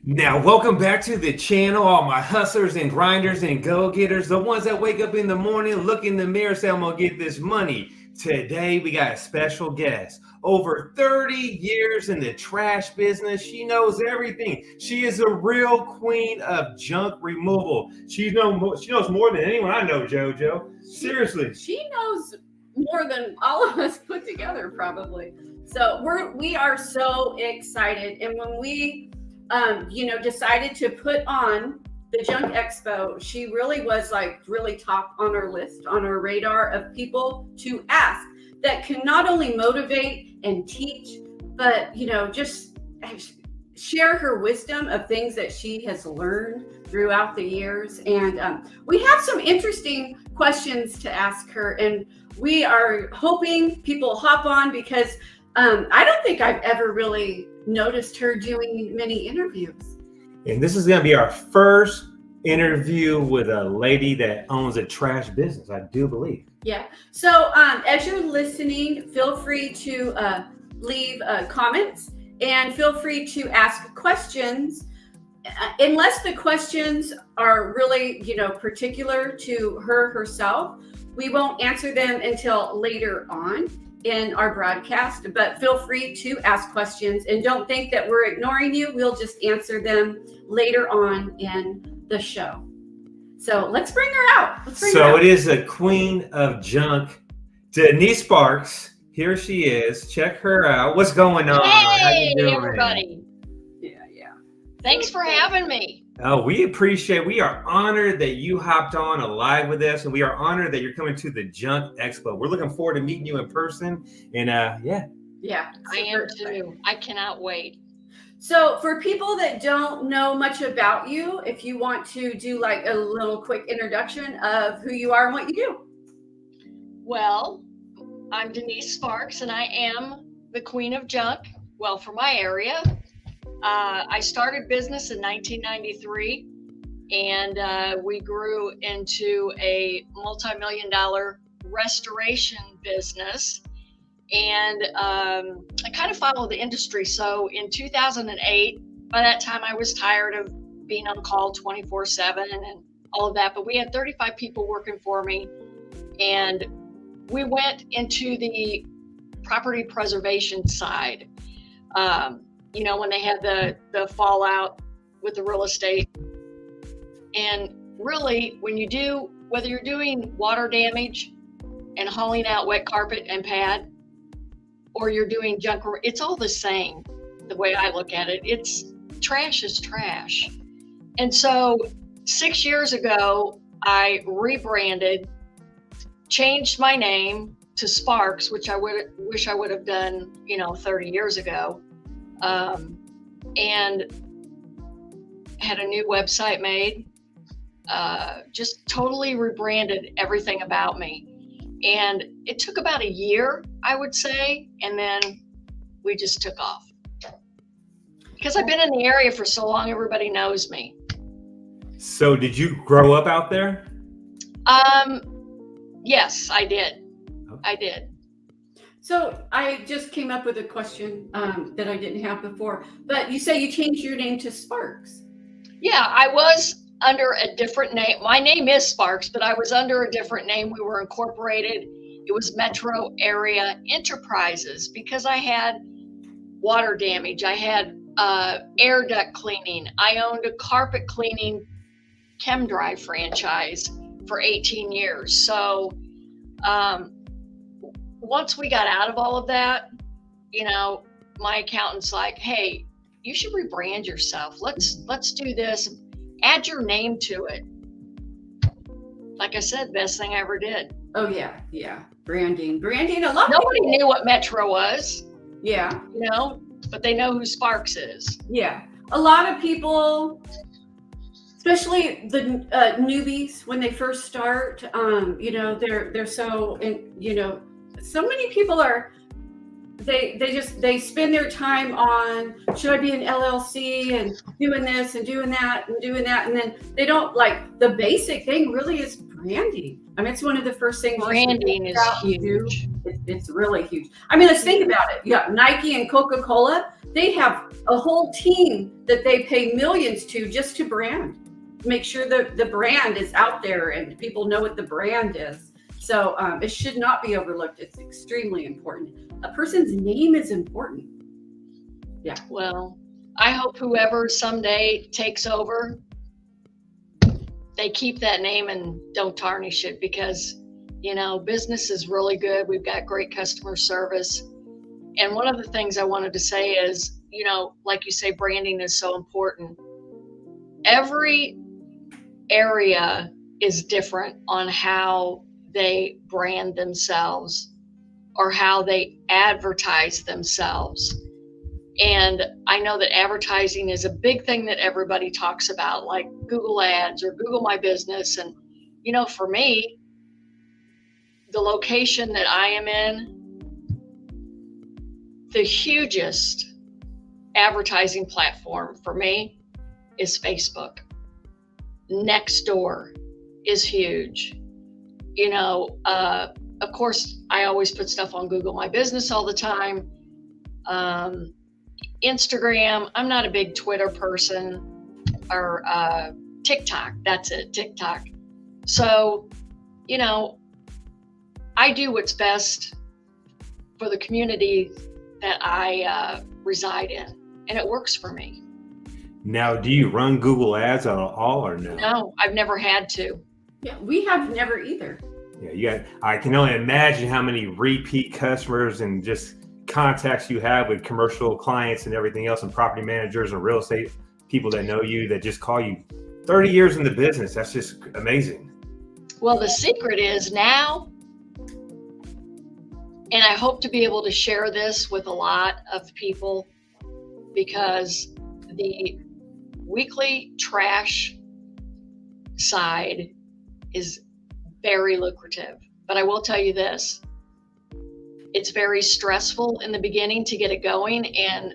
Now, welcome back to the channel, all my hustlers and grinders and go-getters, the ones that wake up in the morning, look in the mirror, say, I'm gonna get this money. Today, we got a special guest. Over 30 years in the trash business, she knows everything. She is a real queen of junk removal. She knows more than anyone I know, JoJo. Seriously. She knows more than all of us put together, probably. So we are so excited. And when we decided to put on the Junk Expo, she really was really top on our list, on our radar of people to ask that can not only motivate and teach, but, just share her wisdom of things that she has learned throughout the years. And we have some interesting questions to ask her, and we are hoping people hop on because I don't think I've ever really noticed her doing many interviews. And this is going to be our first interview with a lady that owns a trash business, I do believe. Yeah. So as you're listening, feel free to leave comments and feel free to ask questions. Unless the questions are really, particular to her herself, we won't answer them until later on in our broadcast, but feel free to ask questions and don't think that we're ignoring you. We'll just answer them later on in the show. So let's bring her out. It is a queen of junk, Denise Sparks. Here she is. Check her out. What's going on? Hey, everybody. Yeah. Thanks for having me. Oh, we are honored that you hopped on live with us, and we are honored that you're coming to the Junk Expo. We're looking forward to meeting you in person. And Yeah. I am too. I cannot wait. So for people that don't know much about you, if you want to do a little quick introduction of who you are and what you do. Well, I'm Denise Sparks, and I am the queen of junk, for my area. I started business in 1993, and we grew into a multi-million-dollar restoration business. And I kind of followed the industry. So in 2008, by that time, I was tired of being on call 24/7 and all of that. But we had 35 people working for me, and we went into the property preservation side. When they had the fallout with the real estate. And really, whether you're doing water damage and hauling out wet carpet and pad, or you're doing junk, it's all the same. The way I look at it, trash is trash. And so 6 years ago, I rebranded, changed my name to Sparks, which I wish I would have done, 30 years ago. And had a new website made, just totally rebranded everything about me. And it took about a year, I would say, and then we just took off. Because I've been in the area for so long, everybody knows me. So did you grow up out there? Yes, I did. I did. So I just came up with a question that I didn't have before, but you say you changed your name to Sparks. Yeah, I was under a different name. My name is Sparks, but I was under a different name. We were incorporated. It was Metro Area Enterprises because I had water damage. I had air duct cleaning. I owned a carpet cleaning chem dry franchise for 18 years. So once we got out of all of that, my accountant's like, hey, you should rebrand yourself. Let's do this. Add your name to it. Like I said, best thing I ever did. Oh yeah. Branding. A lot. Nobody knew what Metro was. Yeah. But they know who Sparks is. Yeah. A lot of people, especially the newbies when they first start, they're so, so many people are, they spend their time on, should I be an LLC and doing this and doing that. And then they don't the basic thing really is branding. I mean, it's one of the first things. Branding is huge. It's really huge. I mean, let's think about it. You got Nike and Coca-Cola. They have a whole team that they pay millions to just to brand, make sure that the brand is out there and people know what the brand is. So it should not be overlooked. It's extremely important. A person's name is important. Yeah. Well, I hope whoever someday takes over, they keep that name and don't tarnish it, because, you know, business is really good. We've got great customer service. And one of the things I wanted to say is, you know, like you say, branding is so important. Every area is different on how they brand themselves or how they advertise themselves. And I know that advertising is a big thing that everybody talks about, like Google Ads or Google My Business. And, you know, for me, the location that I am in, the hugest advertising platform for me is Facebook. Next door is huge. You know, of course, I always put stuff on Google My Business all the time. Instagram, I'm not a big Twitter person, or TikTok, that's it, TikTok. So, you know, I do what's best for the community that I reside in, and it works for me. Now, do you run Google Ads at all or no? No, I've never had to. Yeah, we have never either. Yeah, I can only imagine how many repeat customers and just contacts you have with commercial clients and everything else, and property managers and real estate people that know you, that just call you. 30 years in the business, that's just amazing. Well, the secret is now, and I hope to be able to share this with a lot of people, because the weekly trash side is very lucrative. But I will tell you this, it's very stressful in the beginning to get it going. And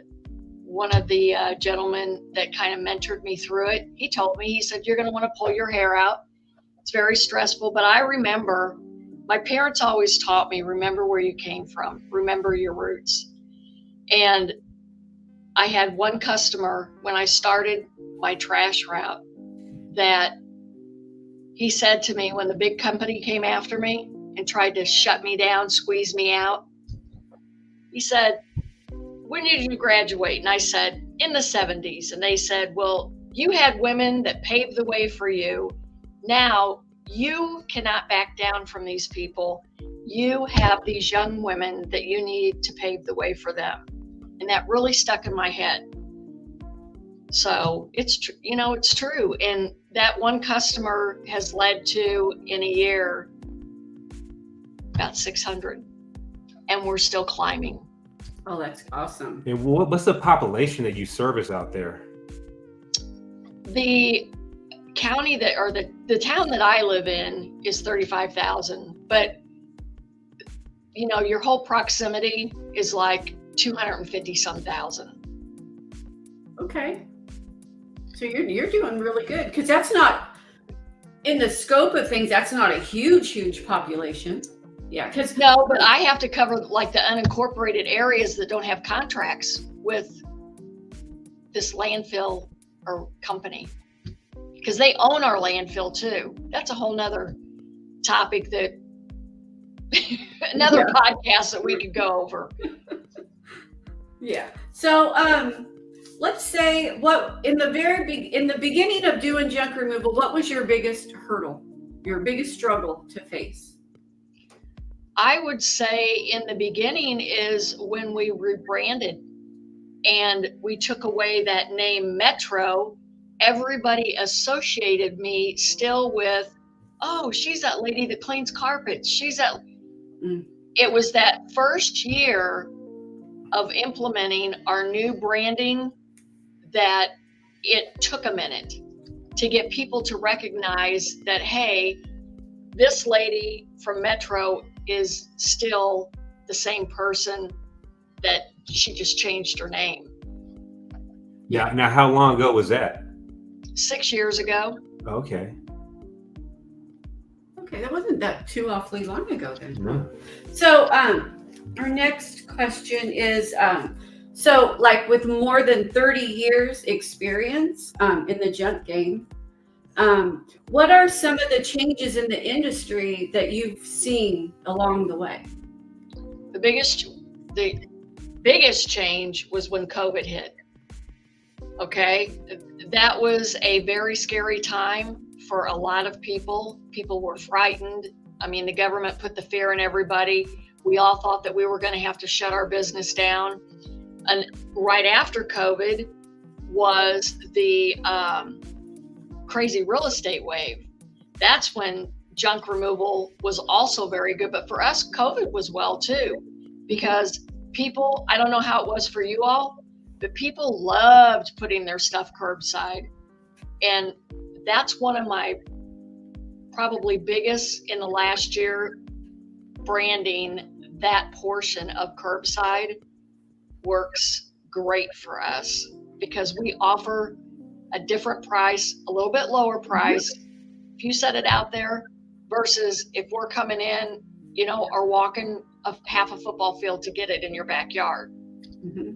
one of the gentlemen that kind of mentored me through it, he told me, he said, you're going to want to pull your hair out. It's very stressful. But I remember my parents always taught me, remember where you came from, remember your roots. And I had one customer when I started my trash route that he said to me, when the big company came after me and tried to shut me down, squeeze me out, he said, when did you graduate? And I said, in the 70s. And they said, well, you had women that paved the way for you. Now you cannot back down from these people. You have these young women that you need to pave the way for them. And that really stuck in my head. So it's, you know, it's true. And that one customer has led to, in a year, about 600. And we're still climbing. Oh, that's awesome. And what's the population that you service out there? The county that, or the town that I live in is 35,000. But, you know, your whole proximity is like 250 some thousand. Okay. So you're doing really good, because that's not, in the scope of things, that's not a huge population. Yeah, because no, but I have to cover like the unincorporated areas that don't have contracts with this landfill or company, because they own our landfill too. That's a whole nother topic that another podcast that we could go over. Yeah. So let's say, what in the beginning of doing junk removal, what was your biggest hurdle, your biggest struggle to face? I would say in the beginning is when we rebranded and we took away that name Metro. Everybody associated me still with, oh, she's that lady that cleans carpets. She's that. It was that first year of implementing our new branding that it took a minute to get people to recognize that, hey, this lady from Metro is still the same person, that she just changed her name. Yeah. Now, how long ago was that? 6 years ago. Okay. Okay, that wasn't that too awfully long ago then. No. So our next question is, So, like with more than 30 years experience in the junk game, what are some of the changes in the industry that you've seen along the way? The biggest change was when COVID hit. Okay, that was a very scary time for a lot of people. People were frightened. I mean, the government put the fear in everybody. We all thought that we were going to have to shut our business down. And right after COVID was the crazy real estate wave. That's when junk removal was also very good. But for us, COVID was well too, because people, I don't know how it was for you all, but people loved putting their stuff curbside. And that's one of my probably biggest in the last year, branding that portion of curbside works great for us because we offer a different price, a little bit lower price. If you set it out there versus if we're coming in, you know, or walking half a football field to get it in your backyard. Mm-hmm.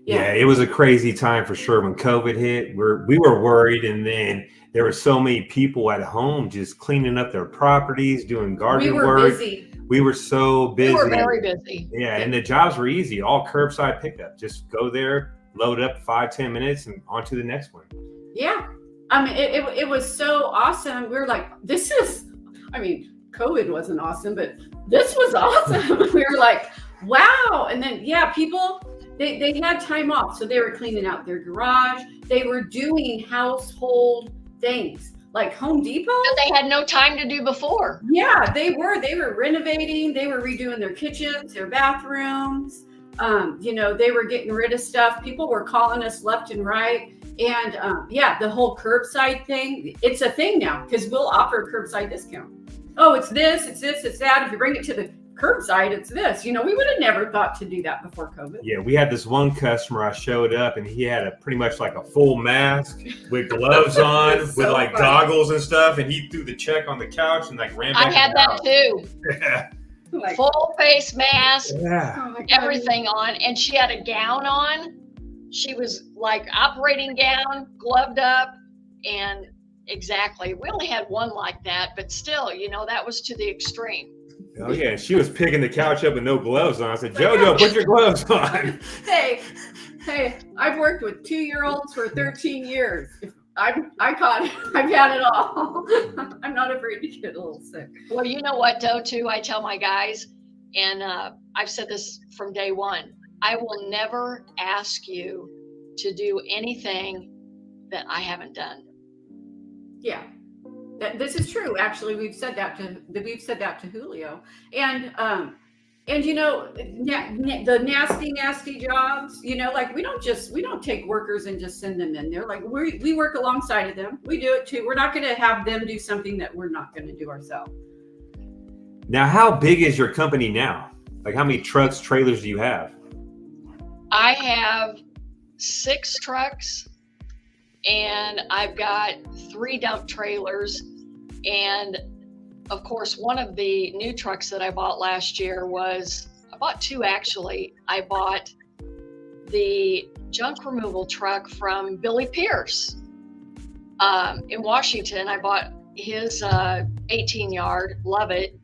Yeah, it was a crazy time for sure when COVID hit. We were worried, and then there were so many people at home just cleaning up their properties, doing garden work. Busy. We were so busy. We were very busy. Yeah, and the jobs were easy, all curbside pickup. Just go there, load up 5-10 minutes, and on to the next one. Yeah, I mean, it was so awesome. We were like, this is, I mean, COVID wasn't awesome, but this was awesome. We were like, wow. And then, yeah, people, they had time off. So they were cleaning out their garage. They were doing household things like Home Depot. That they had no time to do before. Yeah, they were renovating. They were redoing their kitchens, their bathrooms. You know, they were getting rid of stuff. People were calling us left and right. And yeah, the whole curbside thing, it's a thing now because we'll offer a curbside discount. Oh, it's this, it's that. If you bring it to the curbside, it's this. You know, we would have never thought to do that before COVID. Yeah, we had this one customer, I showed up and he had a pretty much like a full mask with gloves on, with like funny goggles and stuff. And he threw the check on the couch and like ran back. I had that too. Yeah. Like, full face mask, yeah, oh everything on. And she had a gown on. She was like operating gown, gloved up, and exactly. We only had one like that, but still, you know, that was to the extreme. Oh yeah, she was picking the couch up with no gloves on. I said, JoJo, put your gloves on. Hey, I've worked with 2-year-olds for 13 years. I've had it all. I'm not afraid to get a little sick. Well, you know what, though, too, I tell my guys, and I've said this from day one, I will never ask you to do anything that I haven't done. Yeah. This is true. Actually, we've said that to Julio, and you know, the nasty jobs. You know, like we don't take workers and just send them in there. Like we work alongside of them. We do it too. We're not going to have them do something that we're not going to do ourselves. Now, how big is your company now? Like, how many trucks, trailers do you have? I have 6 trucks. And I've got 3 dump trailers. And of course, one of the new trucks that I bought last year I bought 2 actually. I bought the junk removal truck from Billy Pierce in Washington. I bought his 18-yard, love it.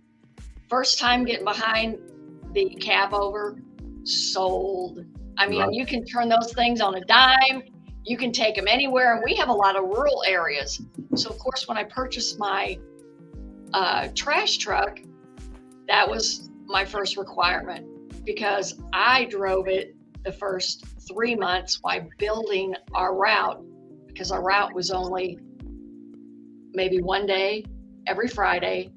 First time getting behind the cab over, sold. I mean, right. You can turn those things on a dime. You can take them anywhere, and we have a lot of rural areas. So, of course, when I purchased my trash truck, that was my first requirement because I drove it the first 3 months while building our route because our route was only maybe one day every Friday,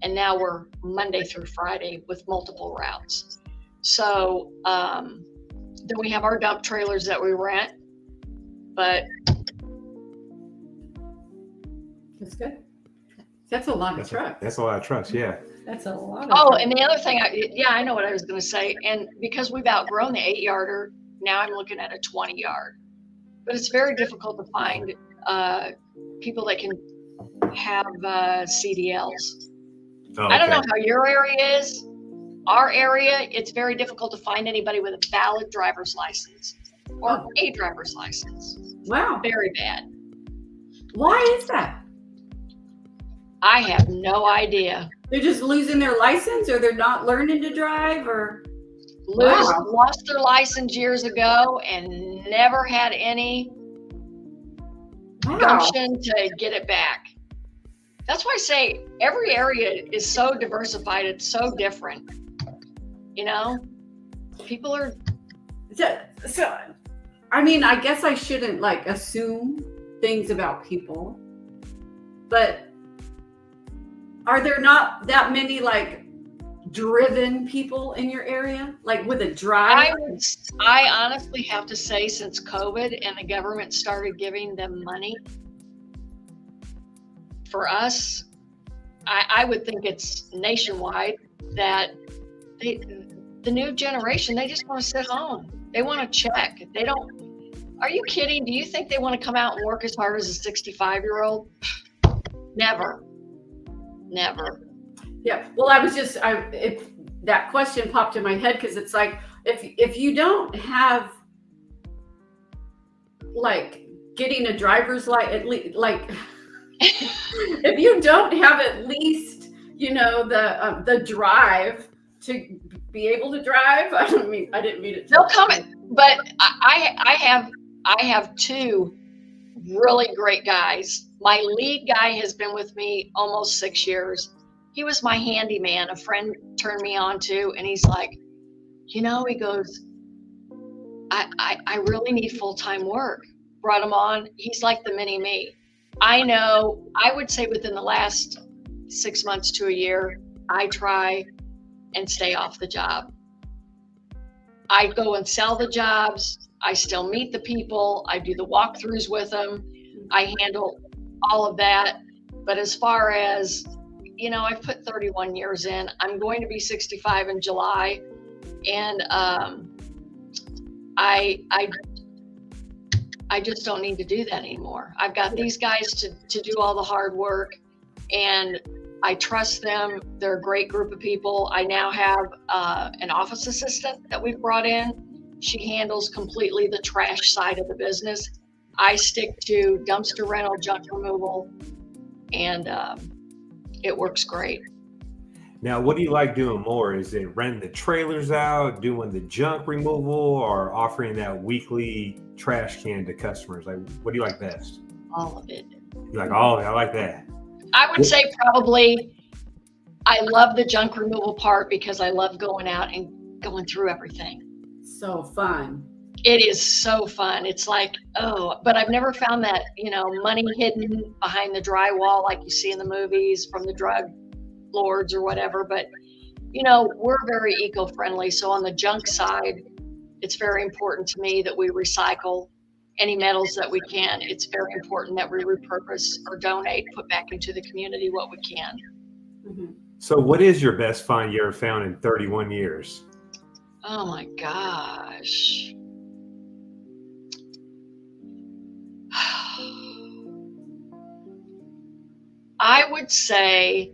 and now we're Monday through Friday with multiple routes. So then we have our dump trailers that we rent. But that's good. That's a lot of trucks. That's a lot of trucks, yeah. That's a lot of trucks. And the other thing, I know what I was going to say. And because we've outgrown the 8-yarder, now I'm looking at a 20-yard. But it's very difficult to find people that can have CDLs. Oh, okay. I don't know how your area is, our area, it's very difficult to find anybody with a valid driver's license or a driver's license. Wow. Very bad. Why is that? I have no idea. They're just losing their license, or they're not learning to drive, or Lost their license years ago and never had any gumption to get it back. That's why I say every area is so diversified. It's so different. You know, people are. So, I mean, I guess I shouldn't like assume things about people, but are there not that many like driven people in your area, like with a drive? I honestly have to say, since COVID and the government started giving them money, for us, I would think it's nationwide that the new generation, they just want to sit home. They want to check. They don't. Are you kidding? Do you think they want to come out and work as hard as a 65-year-old? Never. Yeah. Well, I was just, if that question popped in my head, because it's like, if you don't have like getting a driver's license, at least, like if you don't have at least, you know, the drive to be able to drive. I didn't mean it. They'll come, but I have two really great guys. My lead guy has been with me almost 6 years. He was my handyman. A friend turned me on to, and he's like, you know, he goes, I really need full-time work. Brought him on. He's like the mini me. I know, I would say within the last 6 months to a year, I try and stay off the job. I go and sell the jobs. I still meet the people. I do the walkthroughs with them. I handle all of that. But as far as, you know, I've put 31 years in. I'm going to be 65 in July. And I just don't need to do that anymore. I've got these guys to do all the hard work, and I trust them. They're a great group of people. I now have an office assistant that we've brought in. She handles completely the trash side of the business. I stick to dumpster rental, junk removal, and it works great. Now, what do you like doing more? Is it renting the trailers out, doing the junk removal, or offering that weekly trash can to customers? Like, what do you like best? All of it. You like all of it? I like that. I would say probably I love the junk removal part because I love going out and going through everything. So fun. It is so fun. It's like, oh, but I've never found that, you know, money hidden behind the drywall like you see in the movies from the drug lords or whatever. But, you know, we're very eco-friendly. So on the junk side, it's very important to me that we recycle any metals that we can. It's very important that we repurpose or donate, put back into the community what we can. Mm-hmm. So what is your best find you ever found in 31 years? Oh my gosh. I would say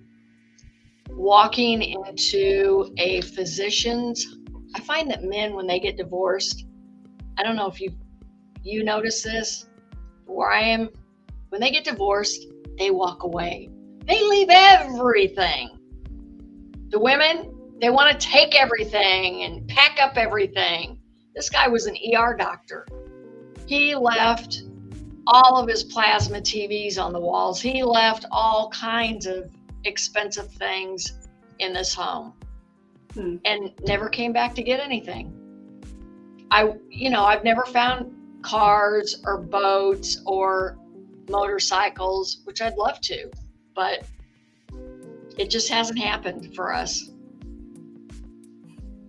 walking into a physician's, I find that men, when they get divorced, I don't know if you notice this, where I am, when they get divorced, they walk away. They leave everything. The women, they want to take everything and pack up everything. This guy was an ER doctor. He left all of his plasma TVs on the walls. He left all kinds of expensive things in this home and never came back to get anything. I've never found cars or boats or motorcycles, which I'd love to, but it just hasn't happened for us.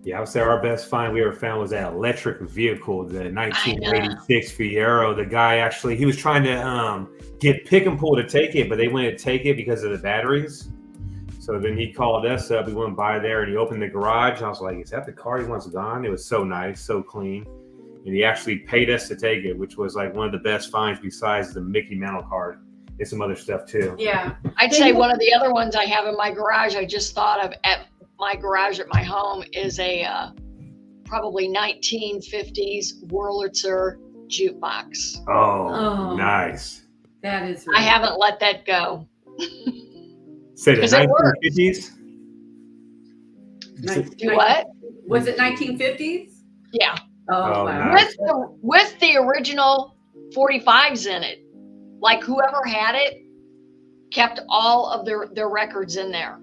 Yeah, I would say our best find we ever found was that electric vehicle, the 1986 Fiero. The guy actually, he was trying to get Pick and Pull to take it, but they wouldn't take it because of the batteries. So then he called us up. We went by there and he opened the garage. I was like, is that the car he wants gone? It was so nice, so clean. And he actually paid us to take it, which was like one of the best finds besides the Mickey Mantle card and some other stuff too. Yeah. I'd say one of the other ones I have in my garage, I just thought of at my garage at my home is a probably 1950s Wurlitzer jukebox. Oh, nice. That is. I haven't let that go. Say the 'Cause it works. 1950s? Do what? Was it 1950s? Yeah. Oh, wow. nice. With the original 45s in it. Like whoever had it kept all of their records in there.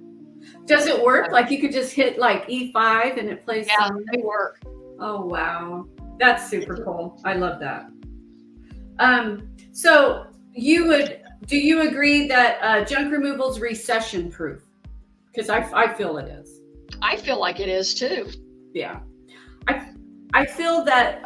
Does it work? Like you could just hit like E5 and it plays? Yeah, songs? they work. Oh, wow. That's super cool. I love that. So do you agree that junk removal is recession proof? Because I feel it is. I feel like it is too. Yeah. I feel that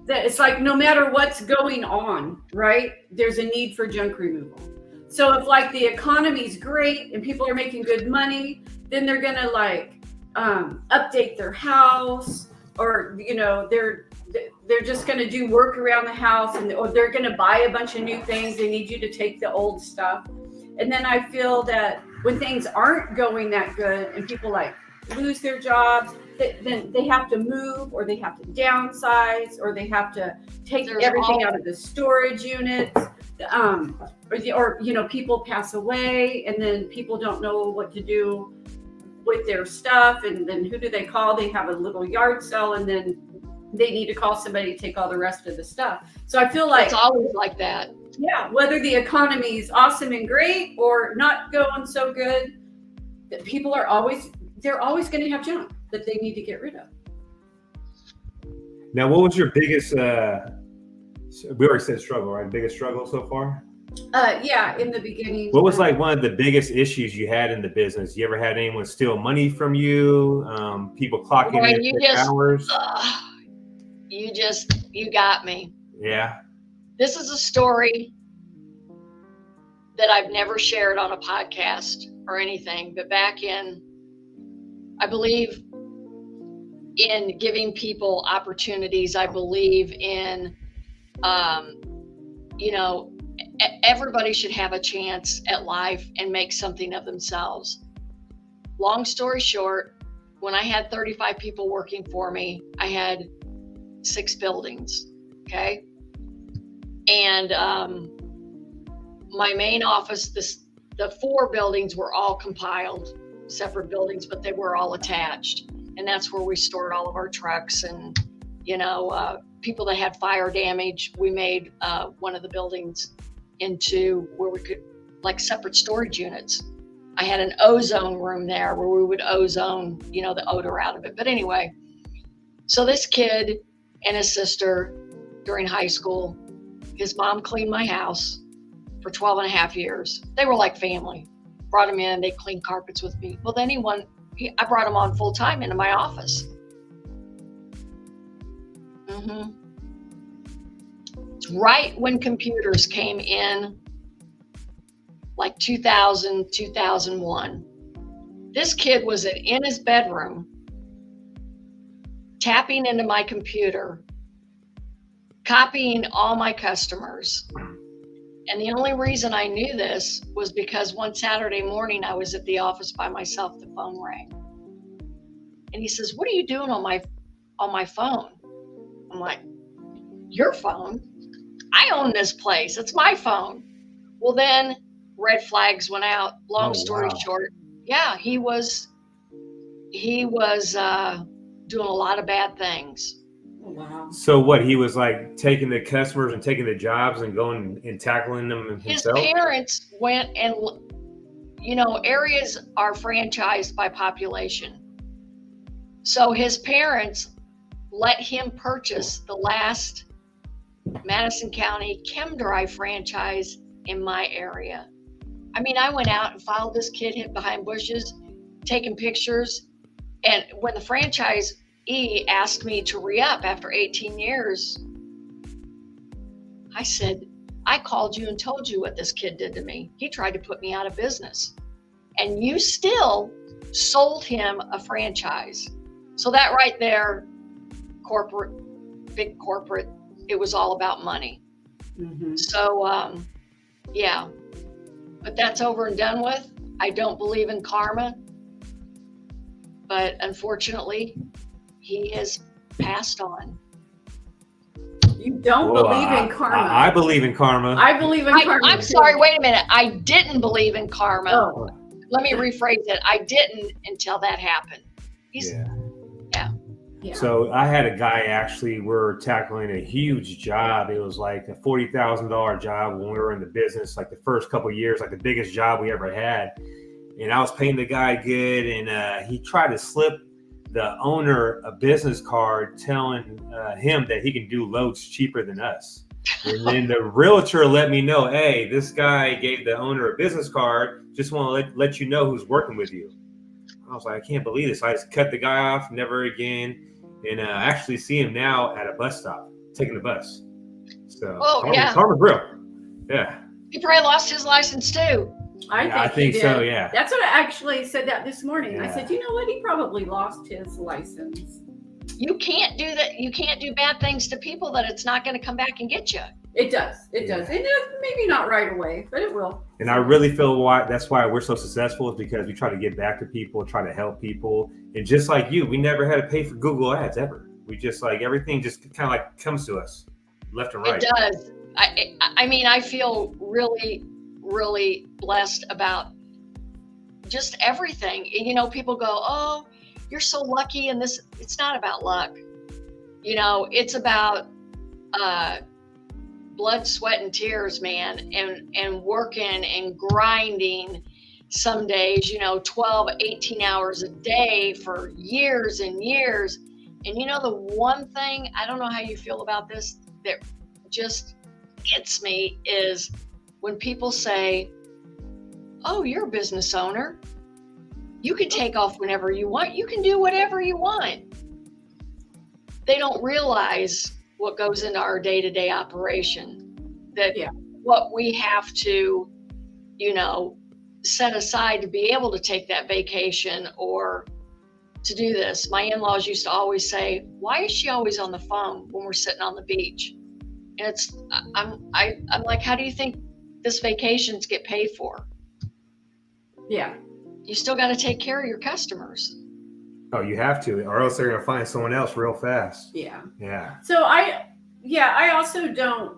that it's like no matter what's going on, right? There's a need for junk removal. So if like the economy's great and people are making good money, then they're gonna like update their house, or they're just gonna do work around the house, or they're gonna buy a bunch of new things. They need you to take the old stuff. And then I feel that when things aren't going that good and people like lose their jobs, then they have to move, or they have to downsize, or they have to take everything out of the storage units, or people pass away, and then people don't know what to do with their stuff, and then who do they call? They have a little yard sale, and then they need to call somebody to take all the rest of the stuff. So I feel like it's always like that. Yeah, whether the economy is awesome and great or not going so good, that people are always going to have junk that they need to get rid of. Now, what was your biggest, we already said struggle, right? Biggest struggle so far? Yeah, in the beginning. What was like one of the biggest issues you had in the business? You ever had anyone steal money from you? People clocking in hours? You got me. Yeah. This is a story that I've never shared on a podcast or anything, but back in, I believe in giving people opportunities. I believe in, everybody should have a chance at life and make something of themselves. Long story short, when I had 35 people working for me, I had 6 buildings, okay? And my main office, the 4 buildings were all compiled, separate buildings, but they were all attached. And that's where we stored all of our trucks and, people that had fire damage. We made one of the buildings into where we could, like, separate storage units. I had an ozone room there where we would ozone, the odor out of it. But anyway, so this kid and his sister during high school, his mom cleaned my house for 12 and a half years. They were like family. Brought him in, they cleaned carpets with me. Well, then I brought him on full time into my office. It's right when computers came in, like 2000, 2001. This kid was in his bedroom, tapping into my computer, copying all my customers. And the only reason I knew this was because one Saturday morning I was at the office by myself, the phone rang. And he says, "What are you doing on my phone?" I'm like, "Your phone? I own this place. It's my phone." Well, then red flags went out. Long story short, yeah, he was doing a lot of bad things. Wow. So what, he was like taking the customers and taking the jobs and going and tackling them himself? His parents went and, areas are franchised by population. So his parents let him purchase the last Madison County ChemDry franchise in my area. I mean, I went out and followed this kid hid behind bushes, taking pictures. And when the franchisee asked me to re-up after 18 years, I said, "I called you and told you what this kid did to me. He tried to put me out of business. And you still sold him a franchise." So that right there, big corporate, it was all about money. So, yeah, but that's over and done with. I don't believe in karma. but unfortunately, he has passed on. You don't believe in karma. I believe in karma. I believe in karma. I'm sorry, wait a minute. I didn't believe in karma. Oh. Let me rephrase it. I didn't until that happened. Yeah. So I had a guy, actually, we're tackling a huge job. It was like a $40,000 job when we were in the business, like the first couple of years, like the biggest job we ever had. And I was paying the guy good, and he tried to slip the owner a business card telling him that he can do loads cheaper than us. And then the realtor let me know, hey, this guy gave the owner a business card. Just want to let you know who's working with you. I was like, I can't believe this. I just cut the guy off, never again. And I actually see him now at a bus stop, taking the bus. So karma's real. Yeah. He probably lost his license too. I think so, yeah. That's what I actually said that this morning. Yeah. I said, you know what? He probably lost his license. You can't do that. You can't do bad things to people that it's not going to come back and get you. It does. It does. And maybe not right away, but it will. And I really feel that's why we're so successful, is because we try to get back to people, try to help people. And just like you, we never had to pay for Google ads ever. We just like everything just kind of like comes to us left and right. It does. I mean, I feel really, really blessed about just everything. You know, people go, oh, you're so lucky. And this, it's not about luck. You know, it's about blood, sweat, and tears, man, and working and grinding some days, 12, 18 hours a day for years and years. And the one thing, I don't know how you feel about this, that just gets me is when people say, oh, you're a business owner. You can take off whenever you want. You can do whatever you want. They don't realize what goes into our day-to-day operation, that what we have to, set aside to be able to take that vacation or to do this. My in-laws used to always say, why is she always on the phone when we're sitting on the beach? And I'm like, how do you think this vacations get paid for? Yeah. You still got to take care of your customers. Oh, you have to, or else they're going to find someone else real fast. Yeah. Yeah. So I also don't,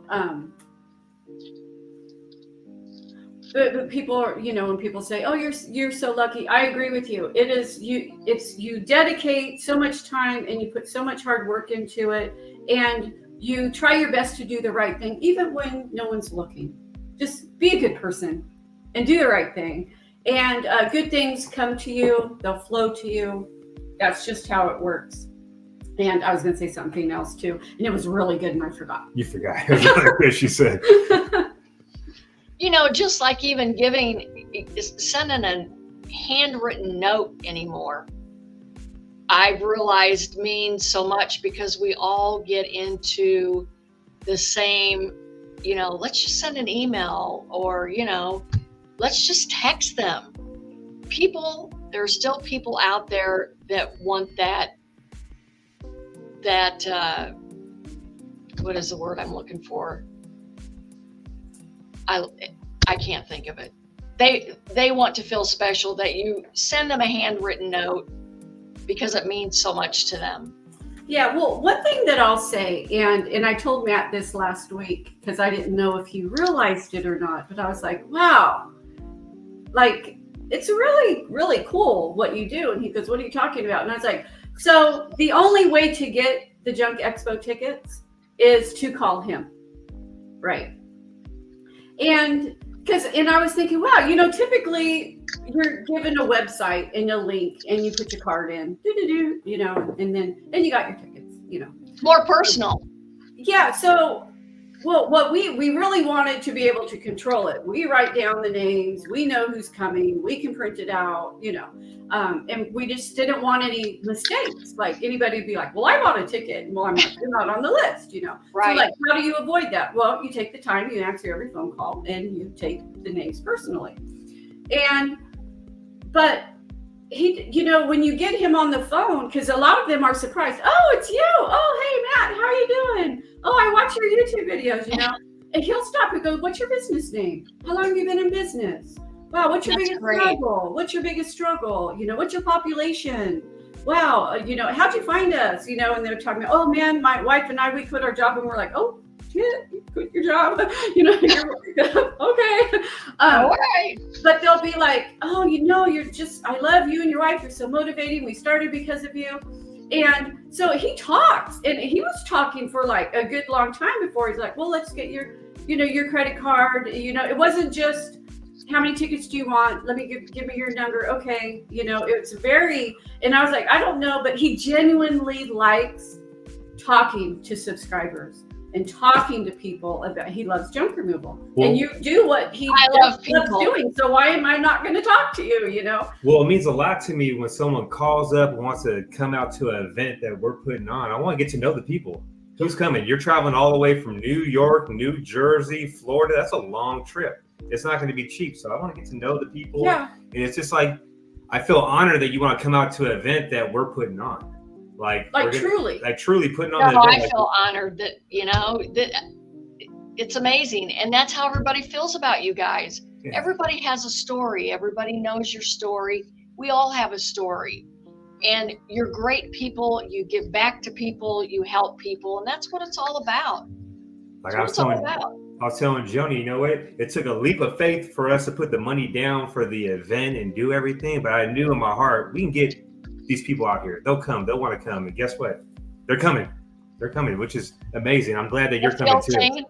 but people are, when people say, oh, you're so lucky. I agree with you. You dedicate so much time and you put so much hard work into it, and you try your best to do the right thing, even when no one's looking. Just be a good person and do the right thing. And good things come to you. They'll flow to you. That's just how it works. And I was going to say something else too, and it was really good, and I forgot. You forgot. It was really good, she said. Just like even sending a handwritten note anymore, I've realized means so much, because we all get into the same, let's just send an email, or, let's just text them. There are still people out there that want that, what is the word I'm looking for? I can't think of it. They want to feel special, that you send them a handwritten note because it means so much to them. Yeah, well, one thing that I'll say, and I told Matt this last week because I didn't know if he realized it or not, but I was like, wow, like, it's really, really cool what you do. And he goes, what are you talking about? And I was like, so the only way to get the Junk Expo tickets is to call him, right? And I was thinking, wow, typically you're given a website and a link and you put your card in, and then you got your tickets, More personal. Yeah. So, well, what we really wanted to be able to control it. We write down the names. We know who's coming. We can print it out, and we just didn't want any mistakes. Like anybody would be like, well, I bought a ticket. Well, you're not on the list, Right. So like, how do you avoid that? Well, you take the time, you answer every phone call, and you take the names personally. But he, when you get him on the phone, because a lot of them are surprised. Oh, it's you. Oh, hey, Matt, how are you doing? Oh, I watch your YouTube videos, and he'll stop and go, what's your business name? How long have you been in business? Wow, what's your biggest struggle? What's your biggest struggle? What's your population? wow, how'd you find us? And they're talking about, oh man, my wife and I, we quit our job, and we're like, oh shit, you quit your job. You're okay. All right. But they'll be like, oh, I love you and your wife. You're so motivating. We started because of you. And so he talks, and he was talking for like a good long time before he's like, well, let's get your credit card. It wasn't just, how many tickets do you want? Let me give me your number. Okay. It's very, and I was like, I don't know, but he genuinely likes talking to subscribers and talking to people about, he loves junk removal. Well, and you do what he loves doing. So why am I not going to talk to you, Well, it means a lot to me when someone calls up and wants to come out to an event that we're putting on. I want to get to know the people. Who's coming? You're traveling all the way from New York, New Jersey, Florida. That's a long trip. It's not going to be cheap. So I want to get to know the people. Yeah. And it's just like, I feel honored that you want to come out to an event that we're putting on. Truly putting on the event. I feel honored that, that it's amazing. And that's how everybody feels about you guys. Yeah. Everybody has a story. Everybody knows your story. We all have a story. And you're great people. You give back to people. You help people. And that's what it's all about. I was telling Joni, you know what? It took a leap of faith for us to put the money down for the event and do everything. But I knew in my heart, we can get these people out here. They'll come. They'll want to come. And guess what? They're coming. They're coming, which is amazing. I'm glad that you're coming too.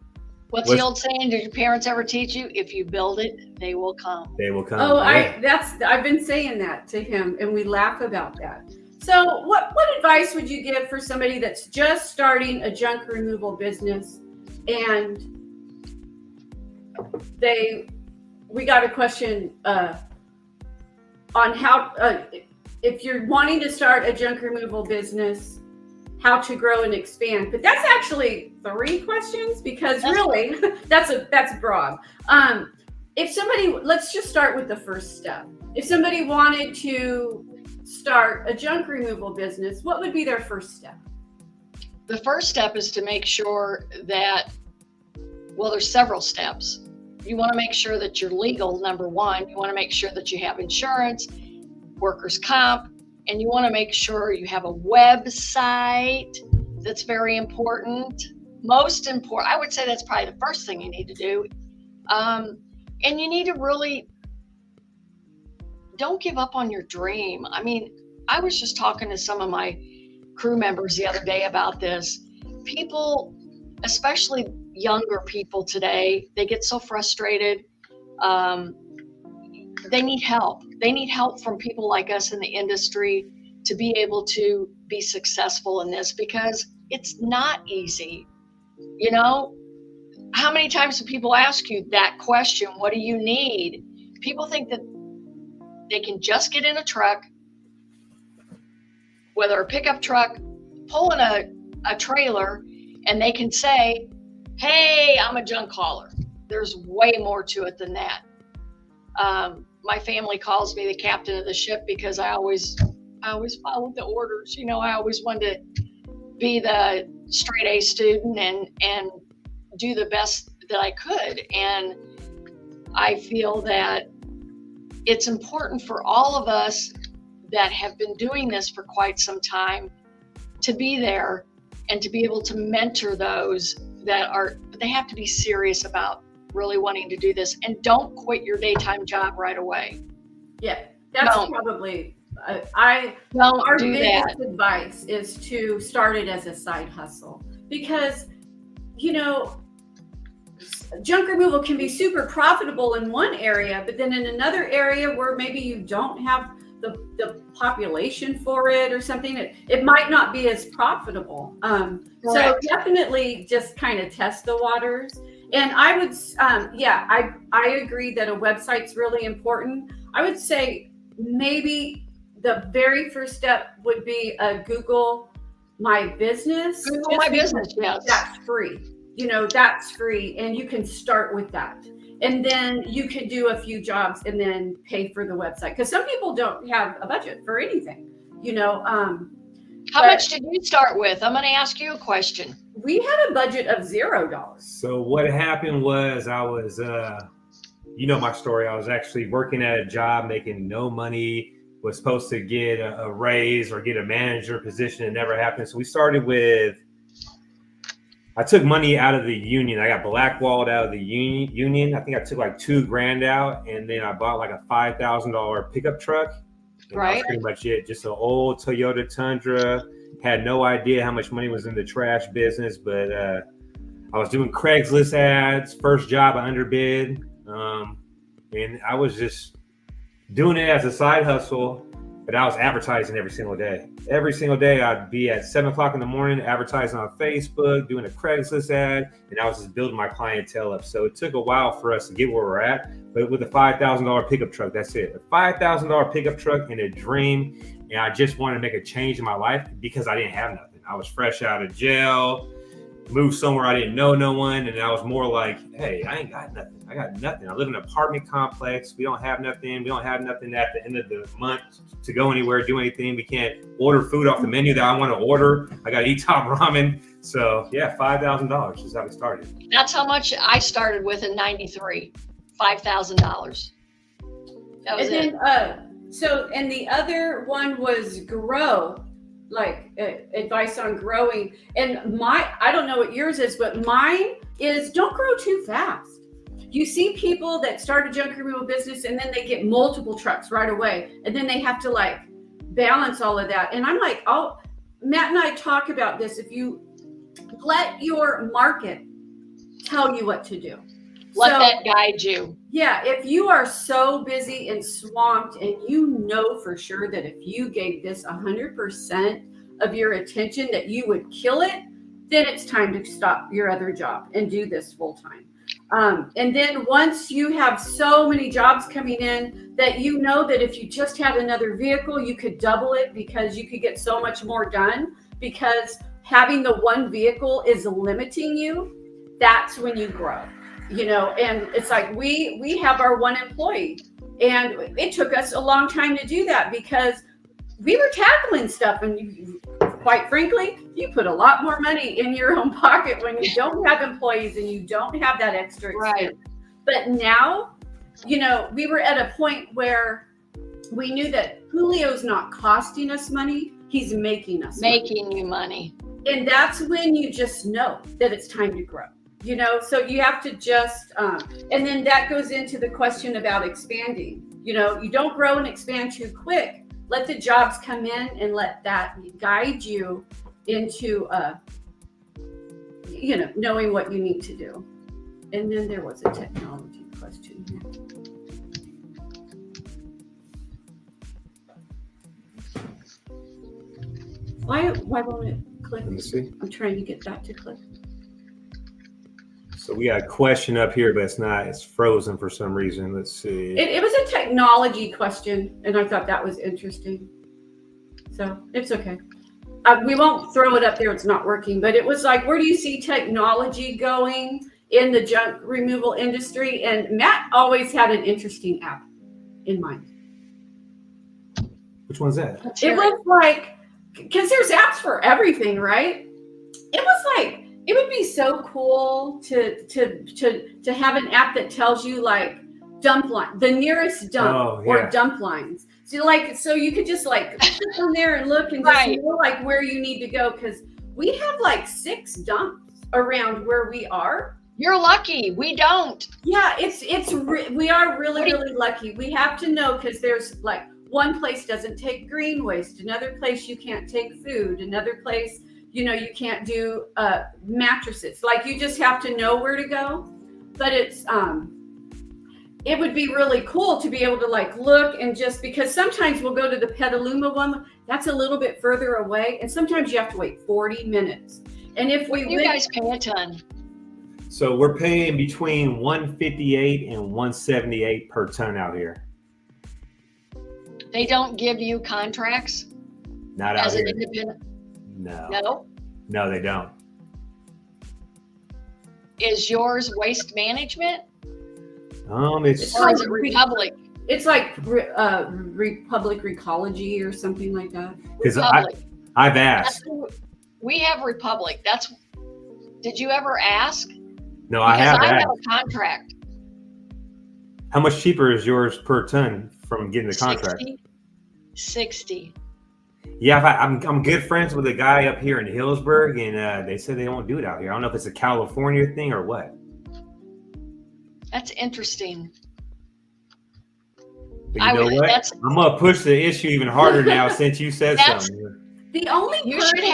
What's the old saying? Did your parents ever teach you? If you build it, they will come. They will come. Oh, yeah. I've been saying that to him, and we laugh about that. So what advice would you give for somebody that's just starting a junk removal business, and we got a question on how if you're wanting to start a junk removal business, how to grow and expand. But that's actually 3 questions, because really that's broad. If somebody, let's just start with the first step. If somebody wanted to start a junk removal business, what would be their first step? The first step is to make sure that, well, there's several steps. You want to make sure that you're legal, number one. You want to make sure that you have insurance, workers' comp, and you want to make sure you have a website. That's very important. Most important, I would say that's probably the first thing you need to do. And you need to really, don't give up on your dream. I mean, I was just talking to some of my crew members the other day about this. People, especially younger people today, they get so frustrated. They need help. They need help from people like us in the industry to be able to be successful in this, because it's not easy. How many times do people ask you that question? What do you need? People think that they can just get in a truck, whether a pickup truck, pull in a trailer, and they can say, hey, I'm a junk hauler. There's way more to it than that. My family calls me the captain of the ship, because I always followed the orders. I always wanted to be the straight A student and do the best that I could. And I feel that it's important for all of us that have been doing this for quite some time to be there and to be able to mentor those but they have to be serious about really wanting to do this. And don't quit your daytime job right away. Yeah, that's probably our biggest advice is to start it as a side hustle, because junk removal can be super profitable in one area, but then in another area where maybe you don't have the population for it or something, it might not be as profitable. So definitely just kind of test the waters. And I would, I agree that a website's really important. I would say maybe the very first step would be a Google My Business. Google My Business, yes. That's free. That's free, and you can start with that. And then you can do a few jobs and then pay for the website, because some people don't have a budget for anything. How much did you start with? I'm going to ask you a question. We had a budget of $0. So what happened was I was, my story. I was actually working at a job, making no money, was supposed to get a raise or get a manager position. It never happened. So we started with, I took money out of the union. I got blackballed out of the union. I think I took like $2,000 out, and then I bought like a $5,000 pickup truck. And that was pretty much it. Just an old Toyota Tundra. Had no idea how much money was in the trash business, but I was doing Craigslist ads. First job I underbid, and I was just doing it as a side hustle. But I was advertising every single day. Every single day I'd be at 7 o'clock in the morning advertising on Facebook, doing a Craigslist ad, and I was just building my clientele up. So it took a while for us to get where we're at. But with a $5,000 pickup truck, that's it. A $5,000 pickup truck and a dream. And I just wanted to make a change in my life because I didn't have nothing. I was fresh out of jail, moved somewhere I didn't know no one. And I was more like, hey, I ain't got nothing. I got nothing. I live in an apartment complex. We don't have nothing. We don't have nothing at the end of the month to go anywhere, do anything. We can't order food off the menu that I want to order. I got to eat top ramen. So yeah, $5,000 is how we started. That's how much I started with in 93, $5,000. That was and then, so, and the other one was grow, like advice on growing. And I don't know what yours is, but mine is don't grow too fast. You see people that start a junk removal business and then they get multiple trucks right away. And then they have to like balance all of that. And I'm like, oh, Matt and I talk about this. If you let your market tell you what to do. Let that guide you. Yeah, if you are so busy and swamped and you know for sure that if you gave this 100% of your attention that you would kill it, then it's time to stop your other job and do this full time. And then once you have so many jobs coming in that you know that if you just had another vehicle, you could double it because you could get so much more done, because having the one vehicle is limiting you, that's when you grow. You know, and it's like we have our one employee, and it took us a long time to do that because we were tackling stuff, and quite frankly, you put a lot more money in your own pocket when you don't have employees and you don't have that extra expense. Right. But now, you know, we were at a point where we knew that Julio's not costing us money, he's making us you money. And that's when you just know that it's time to grow. You know, so you have to just, and then that goes into the question about expanding. You know, you don't grow and expand too quick. Let the jobs come in and let that guide you into, you know, knowing what you need to do. And then there was a technology question here. Why won't it click? Let me see. I'm trying to get that to click. So we got a question up here, but it's frozen for some reason. Let's see. It was a technology question, and I thought that was interesting. So it's okay. We won't throw it up there. It's not working, but it was like, where do you see technology going in the junk removal industry? And Matt always had an interesting app in mind. Which one's that? It was like, because there's apps for everything, right? It was like, it would be so cool to have an app that tells you like dump line, the nearest dump or dump lines. So you could just like click on there and look and just know like where you need to go, because we have like 6 dumps around where we are. You're lucky. We don't. Yeah, we are really lucky. We have to know, because there's like one place doesn't take green waste, another place you can't take food, another place, you know, you can't do mattresses. Like, you just have to know where to go. But it's it would be really cool to be able to like look and just, because sometimes we'll go to the Petaluma one that's a little bit further away, and sometimes you have to wait 40 minutes. And if you guys pay a ton. So we're paying between $158 and $178 per ton out here. They don't give you contracts? Not out here. As an independent? No, they don't. Is yours waste management? It's or is it Republic? It's like Republic Recology or something like that. Because I've asked. We have Republic. Did you ever ask? No, I have a contract. How much cheaper is yours per ton from getting the contract? 60. Yeah, I'm good friends with a guy up here in Hillsburg, and they said they won't do it out here. I don't know if it's a California thing or what. That's interesting. But you know what? I'm gonna push the issue even harder now since you said something. The only You should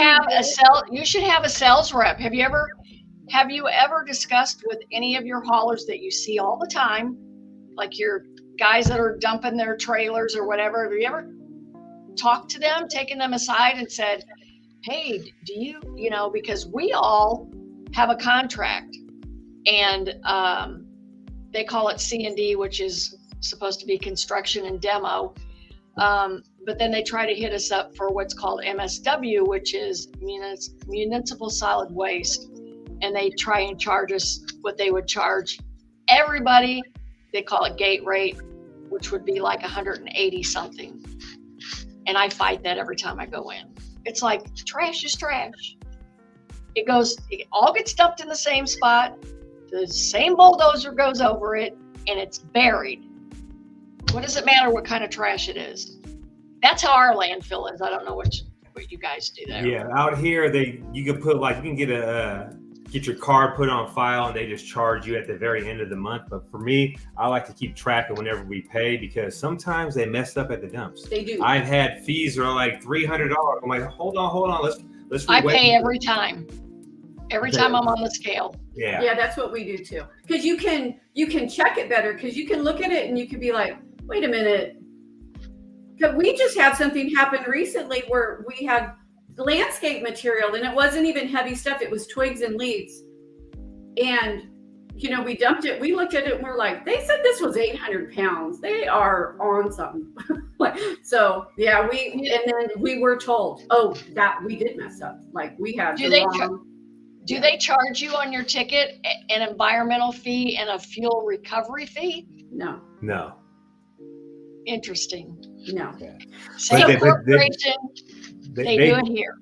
have a sales rep. Have you ever discussed with any of your haulers that you see all the time, like your guys that are dumping their trailers or whatever? Have you ever talked to them, taken them aside and said, hey, do you know, because we all have a contract, and they call it C&D, which is supposed to be construction and demo. But then they try to hit us up for what's called MSW, which is municipal solid waste. And they try and charge us what they would charge everybody. They call it gate rate, which would be like 180 something. And I fight that every time I go in. It's like, trash is trash. It all gets dumped in the same spot. The same bulldozer goes over it, and it's buried. What does it matter what kind of trash it is? That's how our landfill is. I don't know what you guys do there. Yeah, out here you can get your card put on file, and they just charge you at the very end of the month. But for me, I like to keep track of whenever we pay, because sometimes they mess up at the dumps. They do. I've had fees that are like $300. I'm like, hold on, let's. I pay every time. Every time I'm on the scale. Yeah, that's what we do too. Because you can check it better, because you can look at it and you can be like, wait a minute. Because we just had something happen recently where we had landscape material, and it wasn't even heavy stuff. It was twigs and leaves. And, we dumped it. We looked at it and we're like, they said this was 800 pounds. They are on something. So, yeah, and then we were told, that we did mess up. Like, we had Do they charge you on your ticket an environmental fee and a fuel recovery fee? No. Interesting. No. Yeah. Same corporation, they do it here.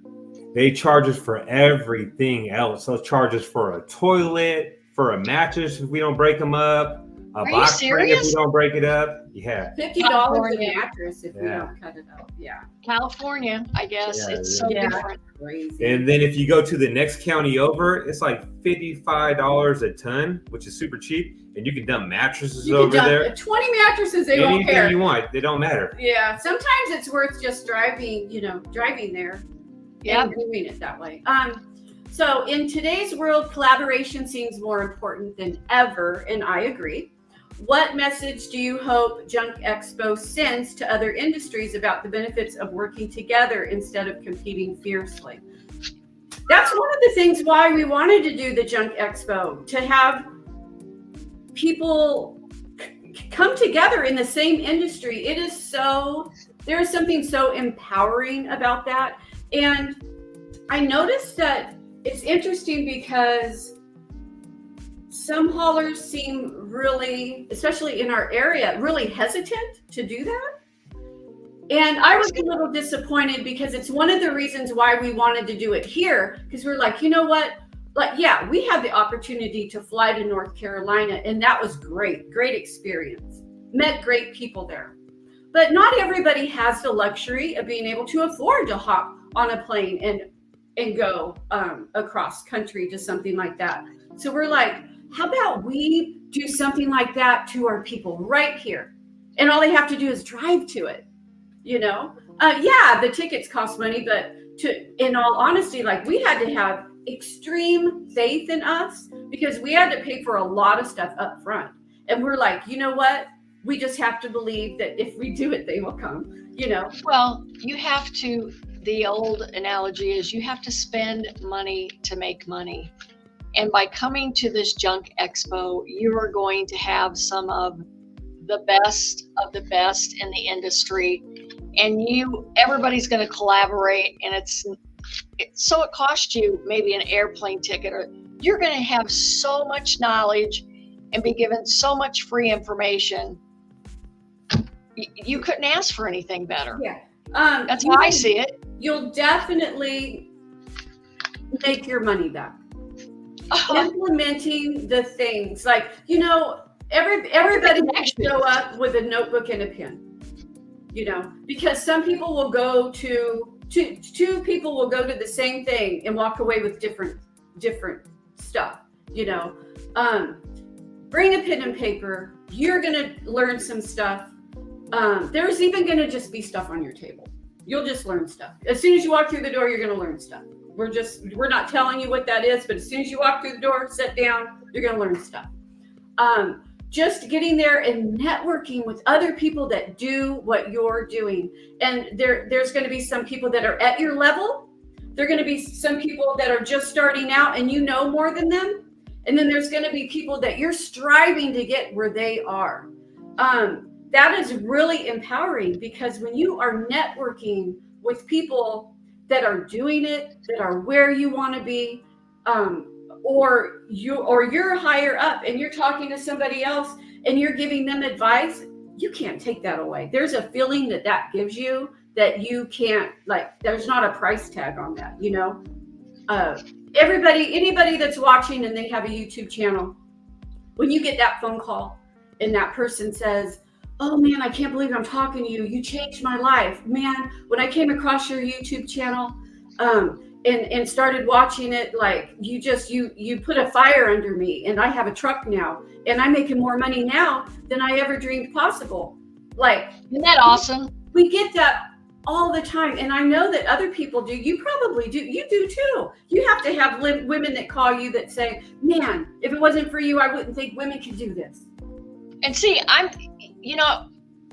They charge us for everything else. So charge us for a toilet, for a mattress if we don't break them up, a box spring if we don't break it up. Yeah. $50 a mattress if we don't cut it out. Yeah. California, I guess. It's so different. Crazy. And then if you go to the next county over, it's like $55 a ton, which is super cheap. And you can dump mattresses over there. 20 mattresses, they won't care. Anything you want, they don't matter. Yeah. Sometimes it's worth just driving there. Yeah. And doing it that way. So in today's world, collaboration seems more important than ever, and I agree. What message do you hope Junk Expo sends to other industries about the benefits of working together instead of competing fiercely? That's one of the things why we wanted to do the Junk Expo, to have people come together in the same industry. There is something so empowering about that. And I noticed that it's interesting because some haulers seem really, especially in our area, really hesitant to do that. And I was a little disappointed, because it's one of the reasons why we wanted to do it here, because we're like, you know what? Like, yeah, we had the opportunity to fly to North Carolina, and that was great experience. Met great people there. But not everybody has the luxury of being able to afford to hop on a plane and go across country to something like that. So we're like, how about we do something like that to our people right here? And all they have to do is drive to it, Yeah, the tickets cost money, but in all honesty, like, we had to have extreme faith in us, because we had to pay for a lot of stuff up front. And we're like, you know what? We just have to believe that if we do it, they will come, Well, the old analogy is you have to spend money to make money. And by coming to this Junk Expo, you are going to have some of the best in the industry. And everybody's going to collaborate, and so it costs you maybe an airplane ticket, or you're going to have so much knowledge and be given so much free information. You couldn't ask for anything better. Yeah. That's how I see it. You'll definitely make your money back. Implementing the things, like, everybody can show up with a notebook and a pen. because some people will go to two people will go to the same thing and walk away with different stuff. Bring a pen and paper. You're gonna learn some stuff. There's even gonna just be stuff on your table. You'll just learn stuff. As soon as you walk through the door, you're gonna learn stuff. We're not telling you what that is, but as soon as you walk through the door, sit down, you're gonna learn stuff. Just getting there and networking with other people that do what you're doing. And there's going to be some people that are at your level. There are going to be some people that are just starting out and you know more than them. And then there's going to be people that you're striving to get where they are. That is really empowering, because when you are networking with people that are doing it, that are where you want to be, or you're higher up and you're talking to somebody else and you're giving them advice, you can't take that away. There's a feeling that gives you that you can't, there's not a price tag on that, anybody that's watching and they have a YouTube channel, when you get that phone call and that person says, "Oh man, I can't believe I'm talking to you. You changed my life. Man, when I came across your YouTube channel, and started watching it, you put a fire under me, and I have a truck now, and I'm making more money now than I ever dreamed possible." Isn't that awesome? We get that all the time, and I know that other people do. You probably do. You do too. You have to have women that call you that say, "Man, if it wasn't for you, I wouldn't think women could do this." And see,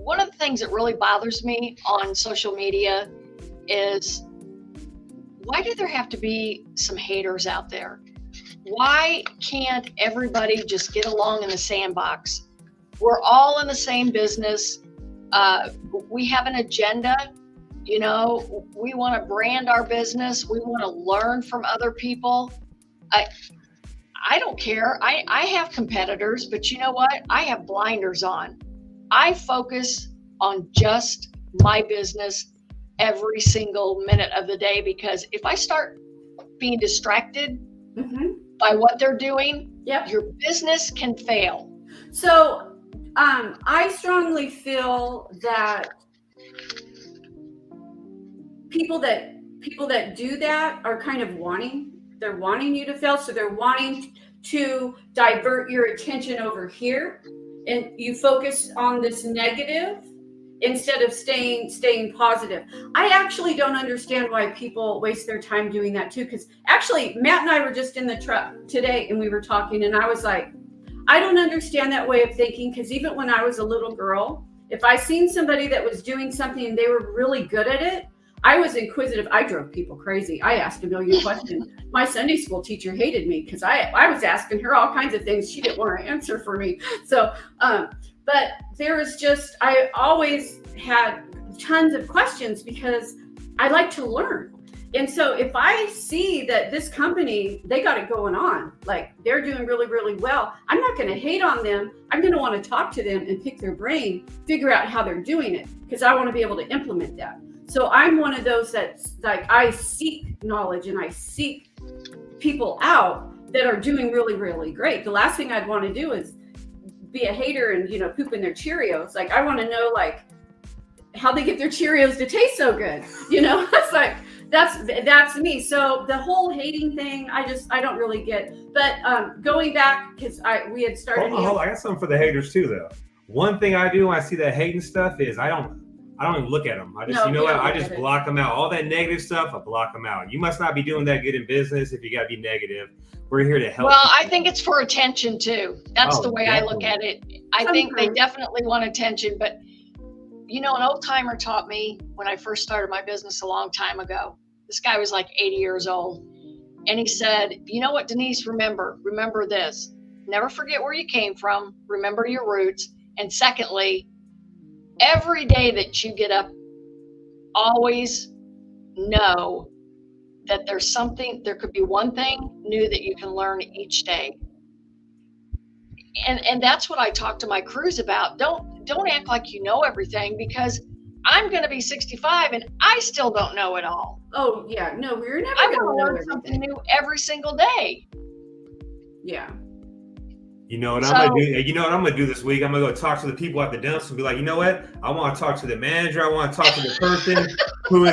one of the things that really bothers me on social media is, why do there have to be some haters out there? Why can't everybody just get along in the sandbox? We're all in the same business. We have an agenda. We want to brand our business. We want to learn from other people. I don't care. I have competitors, but you know what? I have blinders on. I focus on just my business every single minute of the day, because if I start being distracted by what they're doing, your business can fail. So I strongly feel that people that do that are kind of wanting you to fail. So they're wanting to divert your attention over here, and you focus on this negative instead of staying positive. I actually don't understand why people waste their time doing that too, because actually Matt and I were just in the truck today and we were talking, and I was like, I don't understand that way of thinking, because even when I was a little girl, if I seen somebody that was doing something and they were really good at it, I was inquisitive. I drove people crazy. I asked a million questions. My Sunday school teacher hated me because I was asking her all kinds of things she didn't want to answer for me. So, but there was just, I always had tons of questions because I like to learn. And so if I see that this company, they got it going on, they're doing really, really well, I'm not going to hate on them. I'm going to want to talk to them and pick their brain, figure out how they're doing it, because I want to be able to implement that. So I'm one of those that's I seek knowledge and I seek people out that are doing really, really great. The last thing I'd want to do is be a hater and, poop in their Cheerios. I want to know how they get their Cheerios to taste so good. It's that's me. So the whole hating thing, I don't really get. But going back, because we had started. Hold on. I got something for the haters too, though. One thing I do when I see that hating stuff is I don't even look at them. I just, I just block them out. All that negative stuff, I block them out. You must not be doing that good in business if you got to be negative. We're here to help. Well, I think it's for attention too. That's the way definitely. I look at it. I think they definitely want attention. But, an old timer taught me when I first started my business a long time ago. This guy was 80 years old. And he said, "You know what, Denise, remember this. Never forget where you came from. Remember your roots. And secondly, every day that you get up, always know that there could be one thing new that you can learn each day." And that's what I talk to my crews about. Don't act like you know everything, because I'm going to be 65 and I still don't know it all. Oh yeah, no, we're never I'm going to learn something new every single day. Yeah. You know what I'm gonna do? You know what I'm gonna do this week? I'm gonna go talk to the people at the dumps and be like, you know what? I want to talk to the manager. I want to talk to the person who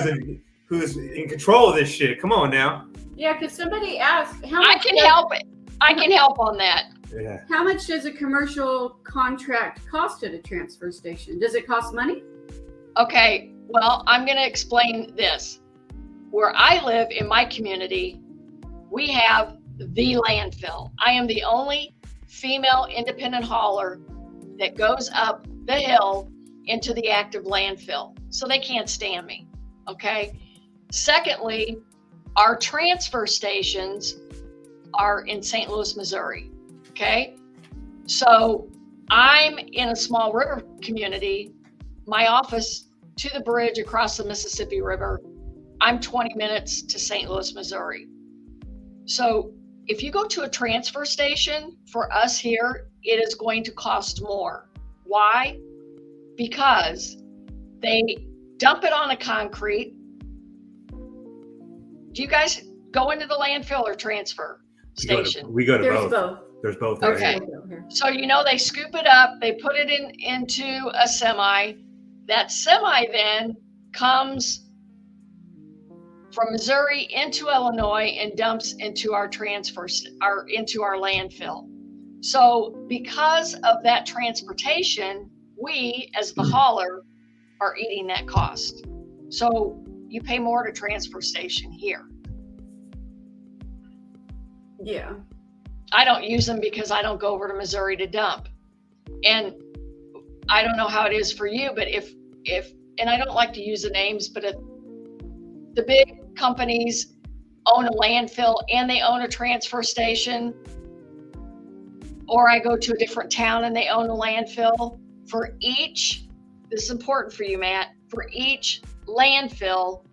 is in control of this shit. Come on now. Yeah, because somebody asked how I much. can help it. I can help on that. Yeah. How much does a commercial contract cost at a transfer station? Does it cost money? Okay, well, I'm going to explain this. Where I live in my community, we have the landfill. I am the only female independent hauler that goes up the hill into the active landfill. So they can't stand me, okay? Secondly, our transfer stations are in St. Louis, Missouri, okay? So I'm in a small river community. My office to the bridge across the Mississippi River, I'm 20 minutes to St. Louis, Missouri. So if you go to a transfer station for us here, it is going to cost more. Why? Because they dump it on a concrete. Do you guys go into the landfill or transfer station? We go to There's both. both. There's both. Okay. So, they scoop it up, they put it into a semi. That semi then comes from Missouri into Illinois and dumps into our into our landfill. So because of that transportation, we as the hauler are eating that cost. So you pay more to transfer station here. Yeah. I don't use them because I don't go over to Missouri to dump. And I don't know how it is for you, but if and I don't like to use the names, but if the big companies own a landfill and they own a transfer station, or I go to a different town and they own a landfill, for each, this is important for you, Matt, for each landfill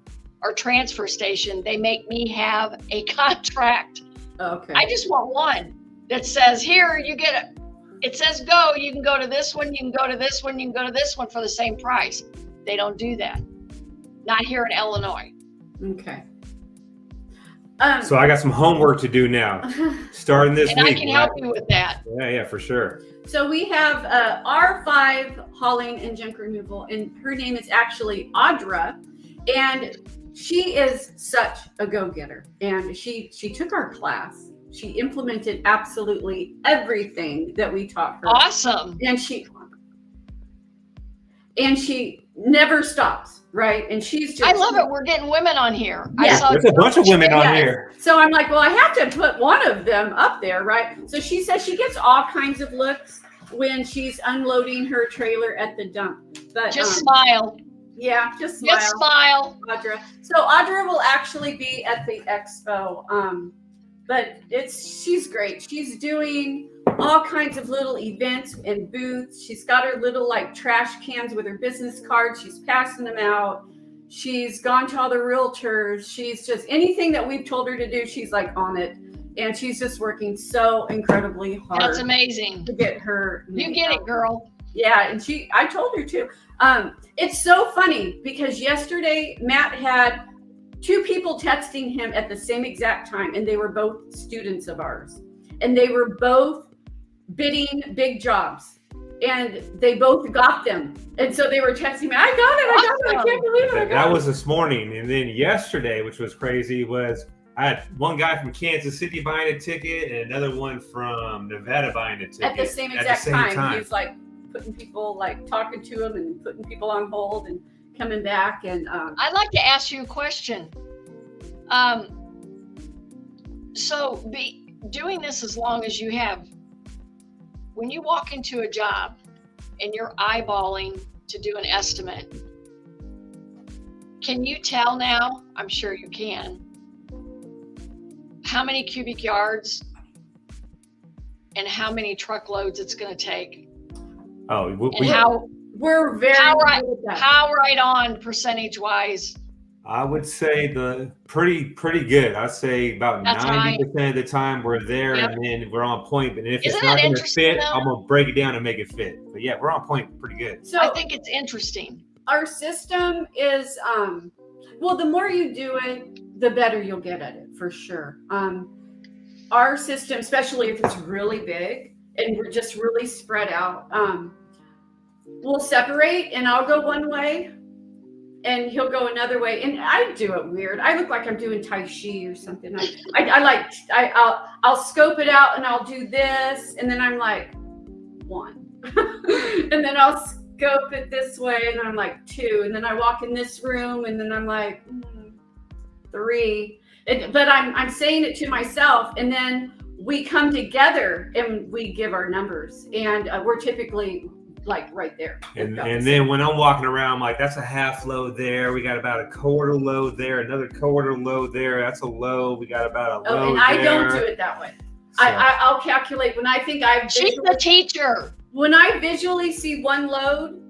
or transfer station, they make me have a contract. Okay. I just want one that says, here, you get it. It says go, you can go to this one, you can go to this one, you can go to this one for the same price. They don't do that. Not here in Illinois. Okay. So I got some homework to do now, starting this and week. I can help you with that. Yeah, for sure. So we have R5 hauling and junk removal, and her name is actually Audra, and she is such a go-getter. And she took our class. She implemented absolutely everything that we taught her. Awesome. And she never stops, right? And she's just, I love it. We're getting women on here. Yeah. There's a bunch of women on here. So I'm like, well, I have to put one of them up there, right? So she says she gets all kinds of looks when she's unloading her trailer at the dump. But just smile. Yeah, just smile. Just smile. Audra. So Audra will actually be at the expo. But she's great. She's doing all kinds of little events and booths. She's got her little trash cans with her business cards. She's passing them out. She's gone to all the realtors. She's just anything that we've told her to do, she's on it. And she's just working so incredibly hard. That's amazing. To get her. You get it, girl. Yeah, and I told her to. It's so funny because yesterday Matt had 2 people texting him at the same exact time, and they were both students of ours, and they were both bidding big jobs, and they both got them. And so they were texting me, I got it. I can't believe it. That was this morning. And then yesterday, which was crazy, was I had one guy from Kansas City buying a ticket and another one from Nevada buying a ticket. At the same exact time. He's putting people, talking to them and putting people on hold and coming back. And I'd like to ask you a question. So doing this as long as you have, when you walk into a job and you're eyeballing to do an estimate, can you tell now, I'm sure you can, how many cubic yards and how many truckloads it's going to take? Oh, we're very how right on percentage wise? I would say the pretty good. I'd say about 90% of the time we're there, and then we're on point. But if it's not going to fit, I'm going to break it down and make it fit. But yeah, we're on point pretty good. So I think it's interesting. Our system is, well, the more you do it, the better you'll get at it, for sure. Our system, especially if it's really big, and we're just really spread out. We'll separate, and I'll go one way and he'll go another way. And I do it weird. I look like I'm doing Tai Chi or something. I'll scope it out and I'll do this. And then I'm like, 1. And then I'll scope it this way. And then I'm like 2. And then I walk in this room and then I'm like 3. But I'm saying it to myself. And then we come together and we give our numbers. And we're typically like right there. And then when I'm walking around, I'm like, that's a half load there. We got about a quarter load there, another quarter load there. That's a load. We got about a load and I don't do it that way. So. I'll calculate when I think she's the teacher. When I visually see 1 load,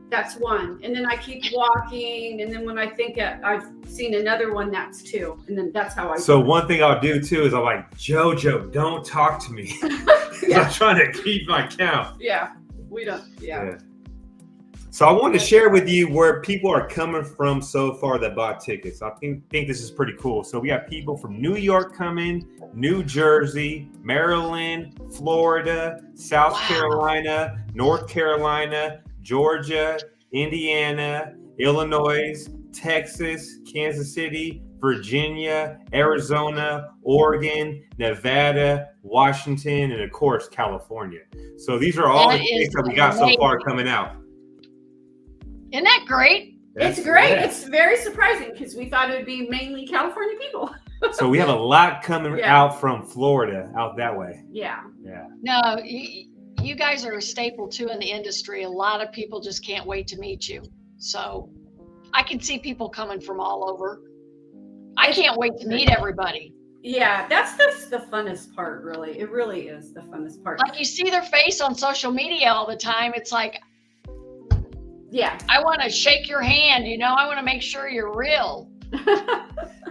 that's 1. And then I keep walking. And then when I think I've seen another one, that's 2. And then that's how I So one thing I'll do too is I'm like, JoJo, don't talk to me. I'm trying to keep my count. Yeah. We don't, yeah. So I want to share with you where people are coming from so far that bought tickets. I think this is pretty cool. So we got people from New York coming, New Jersey, Maryland, Florida, South Carolina, North Carolina, Georgia, Indiana, Illinois, Texas, Kansas City, Virginia, Arizona, Oregon, Nevada, Washington, and of course, California. So these are all the states that we got so far coming out. Isn't that great? It's great. Yeah. It's very surprising because we thought it would be mainly California people. So we have a lot coming out from Florida, out that way. Yeah. Yeah. No, you guys are a staple too in the industry. A lot of people just can't wait to meet you. So I can see people coming from all over. I can't wait to meet everybody. Yeah, that's the funnest part, really. It really is the funnest part. Like you see their face on social media all the time. It's like, yeah, I want to shake your hand. I want to make sure you're real.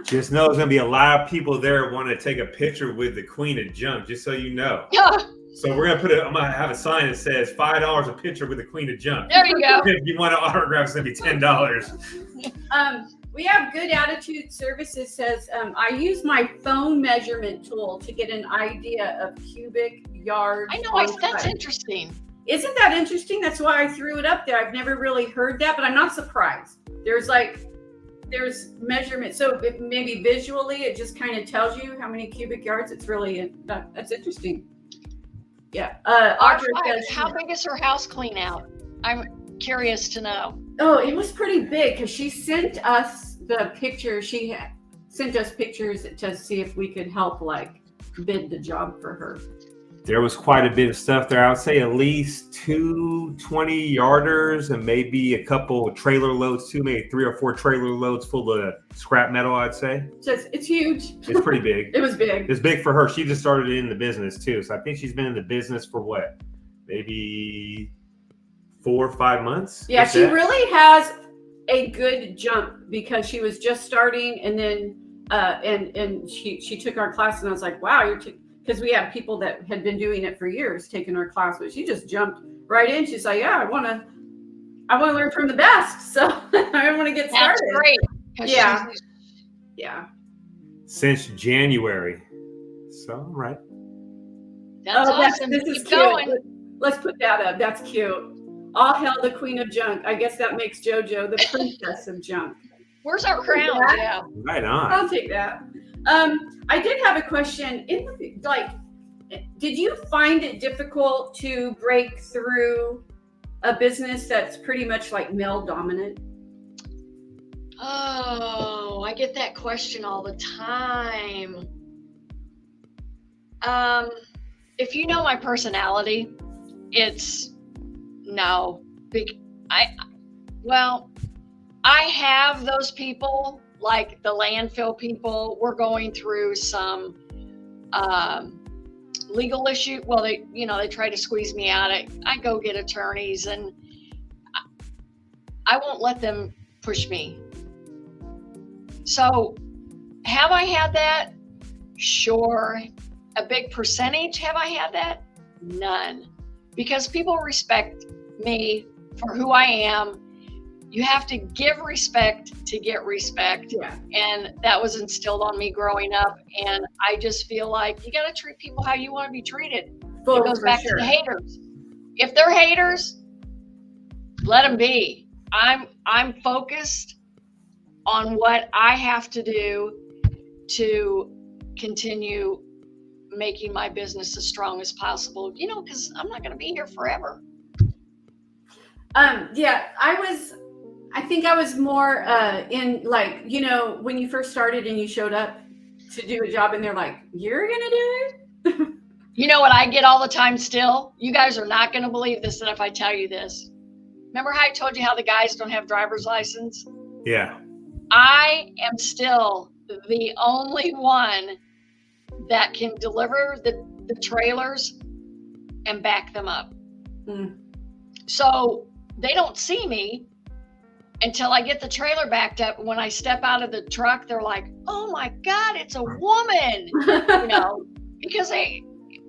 Just know there's going to be a lot of people there want to take a picture with the Queen of Junk, just so you know. Yeah. So we're going to I'm going to have a sign that says $5 a picture with the Queen of Junk. There you go. If you want an autograph, it's going to be $10. We have Good Attitude Services says, I use my phone measurement tool to get an idea of cubic yards. I know, that's interesting. Isn't that interesting? That's why I threw it up there. I've never really heard that, but I'm not surprised. There's measurement. So if maybe visually, it just kind of tells you how many cubic yards. It's really, that's interesting. Yeah. Audrey says, how big is her house clean out? I'm curious to know. Oh, it was pretty big because she sent us the picture. She sent us pictures to see if we could help bid the job for her. There was quite a bit of stuff there. I would say at least 2 20-yarders and maybe a couple trailer loads too, maybe 3 or 4 trailer loads full of scrap metal, I'd say. So it's huge. It's pretty big. It was big. It's big for her. She just started in the business too. So I think she's been in the business for what? Maybe 4 or 5 months? Yeah, she really has a good jump because she was just starting and then and she took our class and I was like, wow, because we have people that had been doing it for years, taking our class, but she just jumped right in. She's like, yeah, I want to learn from the best. So I want to get started. That's great. Yeah. Yeah. Since January. So, all right. That's awesome. This is cute. Let's put that up. That's cute. All hail the Queen of Junk. I guess that makes JoJo the Princess of Junk. Where's our crown? Yeah. Right on. I'll take that. I did have a question. Did you find it difficult to break through a business that's pretty much male dominant? Oh, I get that question all the time. If you know my personality, it's no. I have those people, like the landfill people. We're going through some legal issue. Well, they try to squeeze me out. I go get attorneys, and I won't let them push me. So, have I had that? Sure. A big percentage, have I had that? None. Because people respect me for who I am. You have to give respect to get respect. Yeah. And that was instilled on me growing up. And I just feel like you got to treat people how you want to be treated. It goes back to the haters. If they're haters, let them be. I'm focused on what I have to do to continue making my business as strong as possible, you know, because I'm not going to be here forever. Yeah, I think I was more in like, you know, when you first started and you showed up to do a job and they're like, you're going to do it? You know what I get all the time still? You guys are not going to believe this if I tell you this. Remember how I told you how the guys don't have driver's license? Yeah. I am still the only one that can deliver the trailers and back them up. Mm. So they don't see me until I get the trailer backed up. When I step out of the truck, they're like, oh my God, it's a woman, you know, because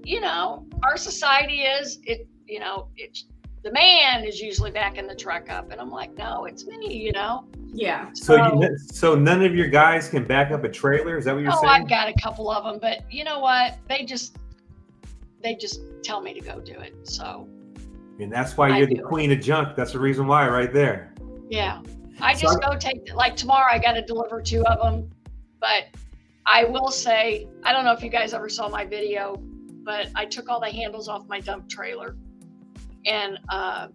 you know, our society is, you know, the man is usually backing the truck up. And I'm like, no, it's me, you know? Yeah. So none of your guys can back up a trailer? Is that what you're saying? Oh, I've got a couple of them, but you know what? They just tell me to go do it. So. And that's why you're the queen of junk. That's the reason why right there. Yeah. I just go take, like tomorrow I got to deliver 2 of them, but I will say, I don't know if you guys ever saw my video, but I took all the handles off my dump trailer and I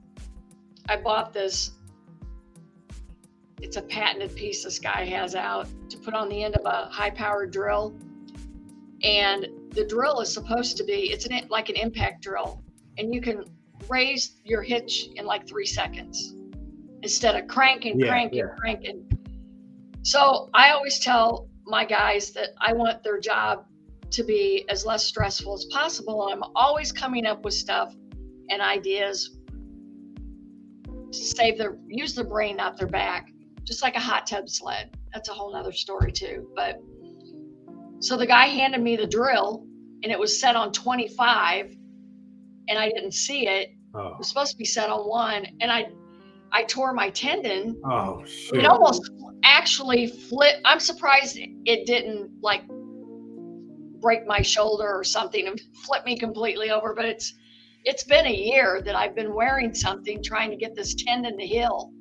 bought this. It's a patented piece this guy has out to put on the end of a high-powered drill. And the drill is supposed to be, it's like an impact drill. And you can raise your hitch in like 3 seconds instead of cranking. So I always tell my guys that I want their job to be as less stressful as possible. And I'm always coming up with stuff and ideas to use their brain, not their back. Just like a hot tub sled. That's a whole nother story too. But so the guy handed me the drill and it was set on 25 and I didn't see it. Oh. It was supposed to be set on 1 and I tore my tendon. Oh, shit. It almost actually flipped. I'm surprised it didn't like break my shoulder or something and flip me completely over. But it's been a year that I've been wearing something trying to get this tendon to heal.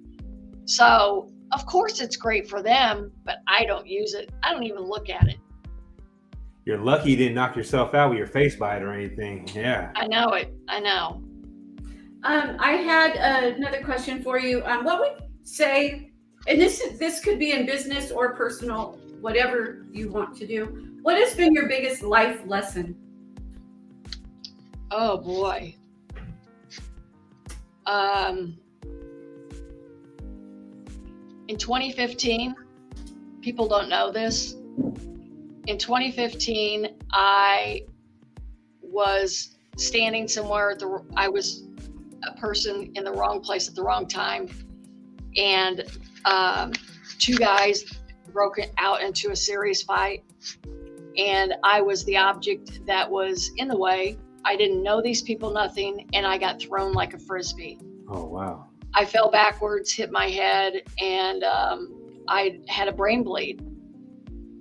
So of course it's great for them, but I don't use it. I don't even look at it. You're lucky you didn't knock yourself out with your face bite or anything. Yeah. I know it. I know. I had another question for you. What would you say, and this could be in business or personal, whatever you want to do. What has been your biggest life lesson? Oh boy. In 2015, people don't know this. In 2015, I was standing somewhere I was a person in the wrong place at the wrong time. And 2 guys broke out into a serious fight. And I was the object that was in the way. I didn't know these people, nothing. And I got thrown like a Frisbee. Oh, wow. I fell backwards, hit my head, and I had a brain bleed.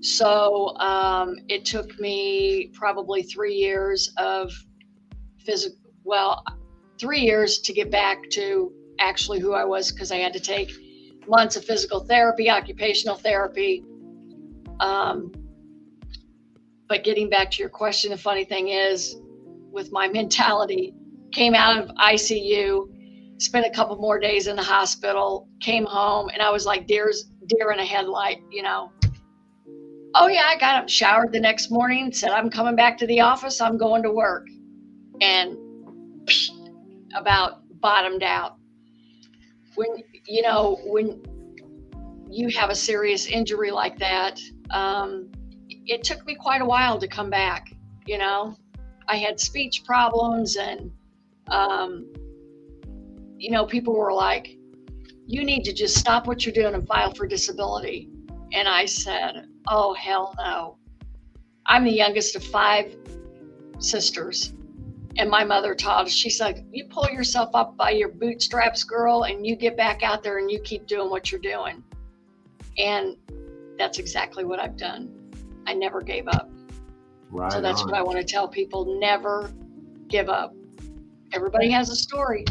So it took me probably 3 years of 3 years to get back to actually who I was, because I had to take months of physical therapy, occupational therapy. But getting back to your question, the funny thing is, with my mentality, came out of ICU, spent a couple more days in the hospital, came home, and I was like deer in a headlight, you know. Oh yeah, I got up, showered the next morning, said I'm coming back to the office, I'm going to work, and about bottomed out. When you have a serious injury like that, it took me quite a while to come back. You know, I had speech problems, and people were like, you need to just stop what you're doing and file for disability. And I said, oh, hell no. I'm the youngest of 5 sisters. And my mother taught us, she's like, you pull yourself up by your bootstraps, girl, and you get back out there and you keep doing what you're doing. And that's exactly what I've done. I never gave up. Right. So that's what I want to tell people. Never give up. Everybody has a story.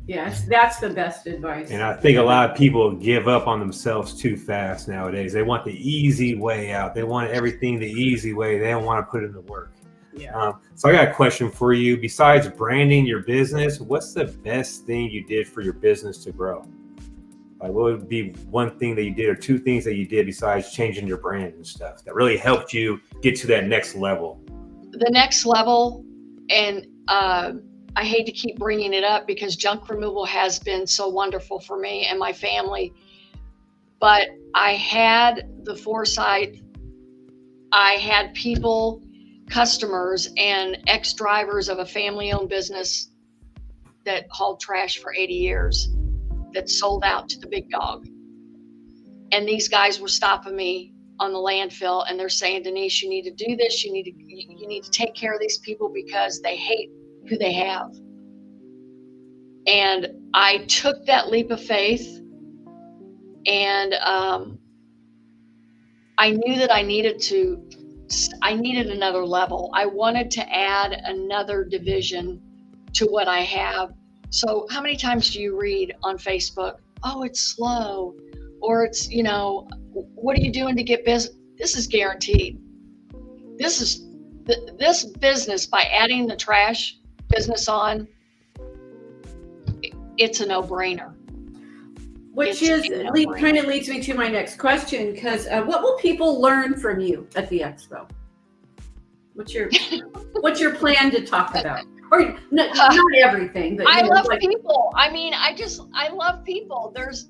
Yes, that's the best advice. And I think a lot of people give up on themselves too fast nowadays. They want the easy way out. They want everything the easy way. They don't want to put in the work. Yeah. So I got a question for you. Besides branding your business, what's the best thing you did for your business to grow? Like, what would be one thing that you did or two things that you did besides changing your brand and stuff that really helped you get to that next level? The next level, and I hate to keep bringing it up because junk removal has been so wonderful for me and my family, but I had the foresight. I had people, customers, and ex-drivers of a family-owned business that hauled trash for 80 years that sold out to the big dog. And these guys were stopping me on the landfill, and they're saying, Denise, you need to do this. You need to take care of these people because they hate who they have. And I took that leap of faith, and I knew that I needed another level. I wanted to add another division to what I have. So how many times do you read on Facebook, oh, it's slow, or it's, what are you doing to get business? This is guaranteed. This business, by adding the trash business on, it's a no-brainer. Which kind of leads me to my next question, because what will people learn from you at the expo? What's your plan to talk about? Or not everything, but I love people. I mean, I love people. There's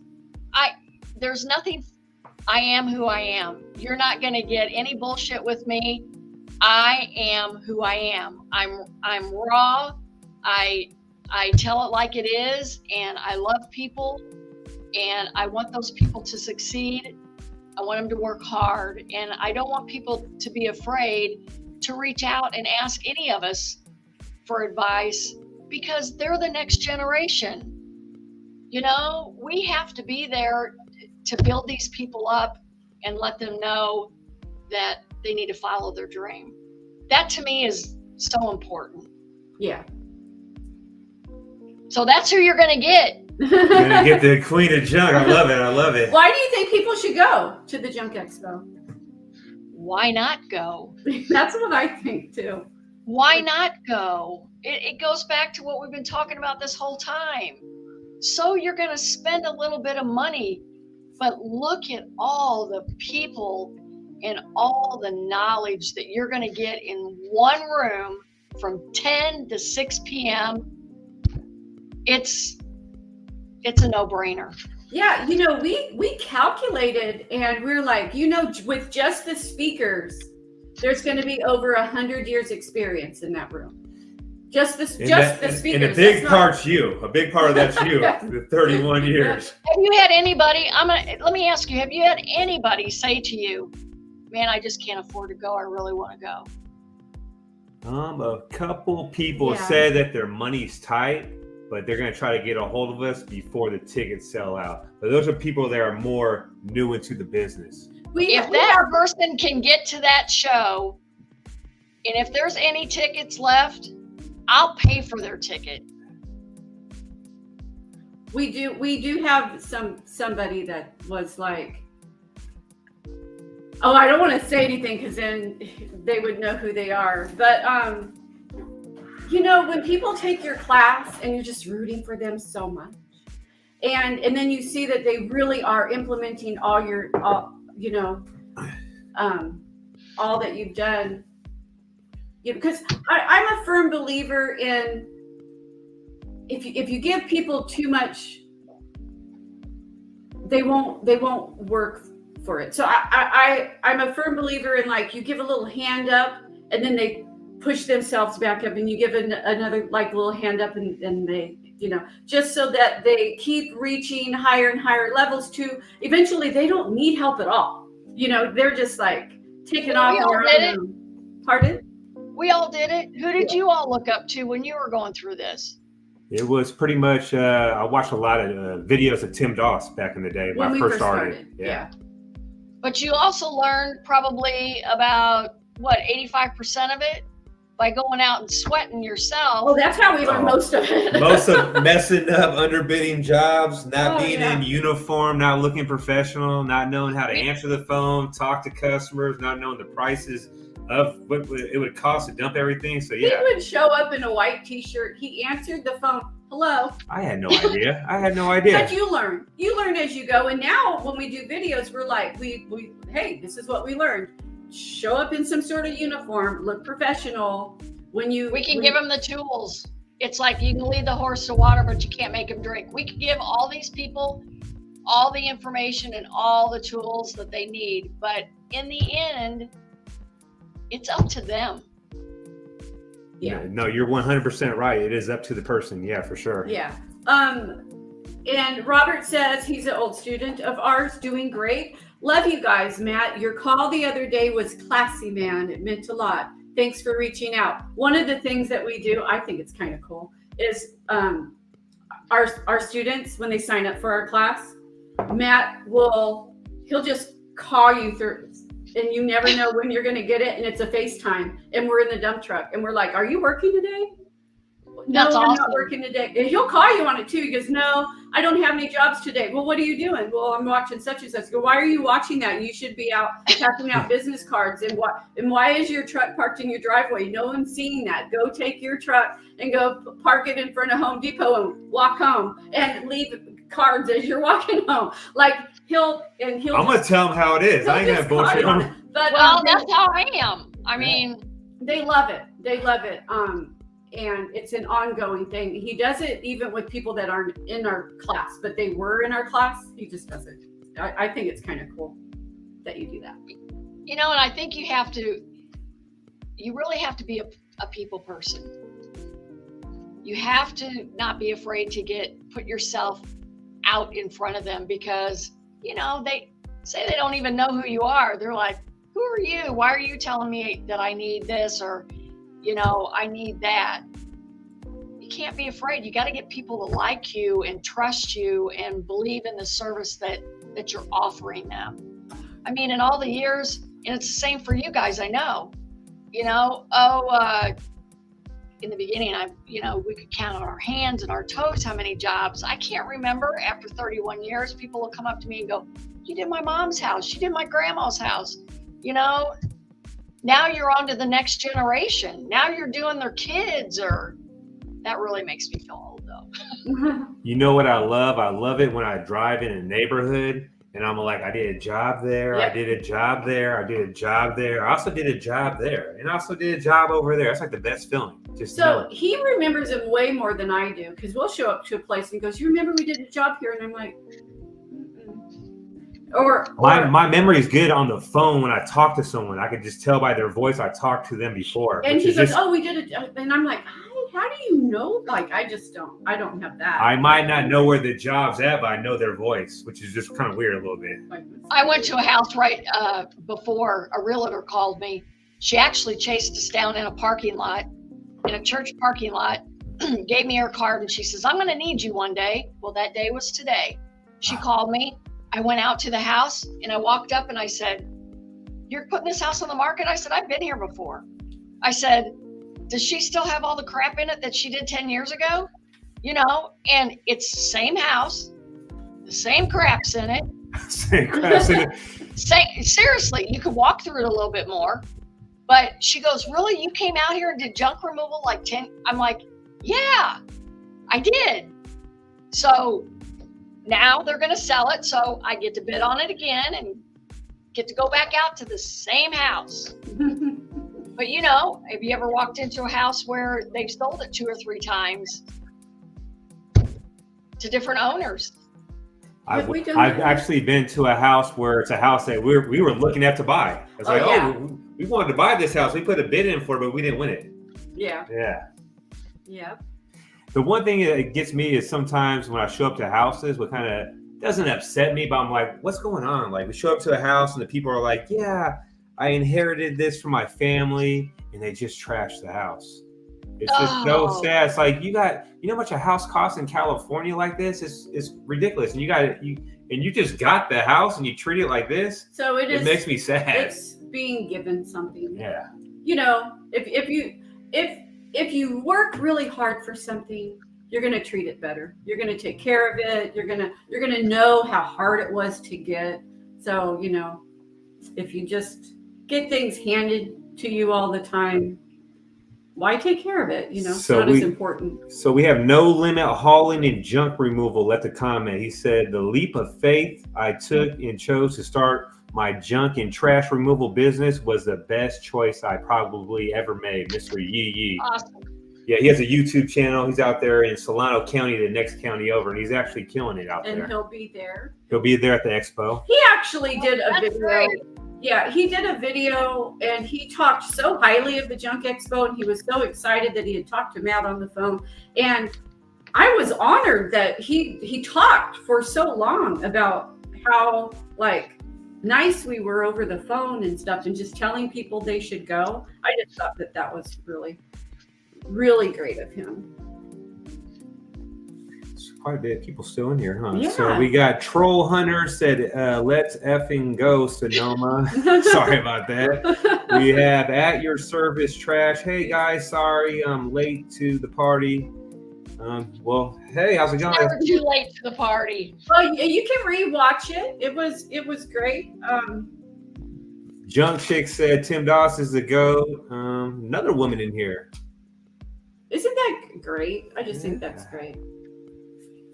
nothing. I am who I am. You're not going to get any bullshit with me. I am who I am. I'm raw. I tell it like it is, and I love people, and I want those people to succeed. I want them to work hard, and I don't want people to be afraid to reach out and ask any of us for advice, because they're the next generation. We have to be there to build these people up and let them know that they need to follow their dream. That to me is so important. Yeah. So that's who you're going to get. You're going to get the queen of junk. I love it. Why do you think people should go to the Junk Expo? Why not go? That's what I think too. Why not go? It goes back to what we've been talking about this whole time. So you're going to spend a little bit of money, but look at all the people and all the knowledge that you're going to get in one room from 10 to 6 p.m. It's a no-brainer. Yeah, we calculated, and we're like, with just the speakers, there's going to be over 100 years experience in that room. Just the speakers. And a big part's you. A big part of that's you. The 31 years. Have you had anybody? Let me ask you. Have you had anybody say to you, "Man, I just can't afford to go. I really want to go"? A couple people said that their money's tight, but they're going to try to get a hold of us before the tickets sell out. But those are people that are more new into the business. If that person can get to that show, and if there's any tickets left, I'll pay for their ticket. We do have somebody that was like, oh, I don't want to say anything because then they would know who they are. But when people take your class and you're just rooting for them so much, and then you see that they really are implementing all that you've done. Because I'm a firm believer in if you give people too much, they won't work for it. So I'm a firm believer in, like, you give a little hand up and then they push themselves back up, and you give another little hand up, and they just so that they keep reaching higher and higher levels to eventually they don't need help at all. They're just like taking off on their own. Pardon? We all did it. Who did you all look up to when you were going through this? It was pretty much, I watched a lot of videos of Tim Doss back in the day when I first started. Yeah. But you also learned probably about, 85% of it? by going out and sweating yourself. Well, that's how we learn most of it. Most of messing up, underbidding jobs, not being yeah. in uniform, not looking professional, not knowing how to answer the phone, talk to customers, not knowing the prices of what it would cost to dump everything. So yeah, He would show up in a white T-shirt. He answered the phone. Hello. I had no idea. But you learn as you go. And now when we do videos, we're like, we hey, this is what we learned. Show up in some sort of uniform, look professional. We can give them the tools. It's like you can lead the horse to water, but you can't make him drink. We can give all these people all the information and all the tools that they need. But in the end, it's up to them. Yeah. No, you're 100% right. It is up to the person. Yeah, for sure. Yeah. And Robert says he's an old student of ours, doing great. Love you guys, Matt. Your call the other day was classy, man. It meant a lot. Thanks for reaching out. One of the things that we do, I think it's kind of cool, is our students, when they sign up for our class, Matt he'll just call you through, and you never know when you're going to get it. And it's a FaceTime, and we're in the dump truck, and we're like, "Are you working today?" No, That's I'm awesome. not working today. And he'll call you on it too. He goes, "No, I don't have any jobs today." Well, what are you doing? Well, I'm watching such and such. I go, "Why are you watching that? You should be out passing out business cards." And why is your truck parked in your driveway? No one's seeing that. Go take your truck and go park it in front of Home Depot and walk home and leave cards as you're walking home. Like he'll. I'm gonna tell him how it is. I ain't gonna bullshit on him. But that's how I am. I mean, they love it. They love it. And it's an ongoing thing. He does it even with people that aren't in our class, but they were in our class. He just does it. I think it's kind of cool that you do that. You know, and I think you really have to be a people person. You have to not be afraid to put yourself out in front of them, because, you know, they say they don't even know who you are. They're like, "Who are you? Why are you telling me that I need this?" Or, you know, "I need that." You can't be afraid. You got to get people to like you and trust you and believe in the service that you're offering them. I mean, in all the years, and it's the same for you guys, I know, you know, in the beginning, we could count on our hands and our toes how many jobs. I can't remember. After 31 years, people will come up to me and go, "You did my mom's house. You did my grandma's house." You know, now you're on to the next generation. Now you're doing their kids, or that really makes me feel old though. You know what I love? I love it when I drive in a neighborhood and I'm like, I did a job there. Yep. I did a job there. I did a job there. I also did a job there, and I also did a job over there. It's like the best feeling. So he remembers him way more than I do, because we'll show up to a place and he goes, "You remember we did a job here?" And I'm like, Or my memory is good on the phone when I talk to someone. I could just tell by their voice I talked to them before. And he goes, "Oh, we did it." And I'm like, how do you know? Like, I don't have that. I might not know where the job's at, but I know their voice, which is just kind of weird a little bit. I went to a house right before a realtor called me. She actually chased us down in a parking lot, in a church parking lot, gave me her card, and she says, "I'm going to need you one day." Well, that day was today. She called me. I went out to the house and I walked up and I said, "You're putting this house on the market?" I said, "I've been here before." I said, "Does she still have all the crap in it that she did 10 years ago?" You know, and it's the same house, the same crap's in it. Same crap's in it. Seriously, you could walk through it a little bit more. But she goes, "Really? You came out here and did junk removal like 10?" I'm like, "Yeah, I did." So now they're going to sell it, so I get to bid on it again and get to go back out to the same house. But, you know, have you ever walked into a house where they've sold it 2 or 3 times to different owners? I've actually been to a house where it's a house that we were looking at to buy. It's we wanted to buy this house. We put a bid in for it, but we didn't win it. Yeah. Yeah. Yeah. The one thing that gets me is sometimes when I show up to houses, what kind of doesn't upset me, but I'm like, what's going on? Like, we show up to a house and the people are like, "Yeah, I inherited this from my family," and they just trash the house. It's just so sad. It's like, you know how much a house costs in California like this? It's ridiculous. And you just got the house and you treat it like this. So it makes me sad. It's being given something. Yeah. You know, if you if you work really hard for something, you're going to treat it better. You're going to take care of it. You're going to know how hard it was to get. So, you know, if you just get things handed to you all the time, why take care of it? You know, it's not as important. So we have No Limit Hauling and Junk Removal left a comment. He said, the leap of faith I took and chose to start my junk and trash removal business was the best choice I probably ever made. Mr. Yee Yee. Awesome. Yeah, he has a YouTube channel. He's out there in Solano County, the next county over, and he's actually killing it out there. And he'll be there. He'll be there at the expo. He actually did a video. Great. Yeah, he did a video and he talked so highly of the Junk Expo, and he was so excited that he had talked to Matt on the phone. And I was honored that he talked for so long about how like nice we were over the phone and stuff, and just telling people they should go. I just thought that was really, really great of him. Quite a bit of people still in here, huh? Yeah. So we got Troll Hunter said, let's effing go, Sonoma. Sorry about that. We have At Your Service Trash. Hey guys, sorry I'm late to the party. Well, hey, how's it going? Never too late to the party. Well, you can rewatch it. It was great. Junk Chick said Tim Doss is the go. Another woman in here. Isn't that great? I just think that's great.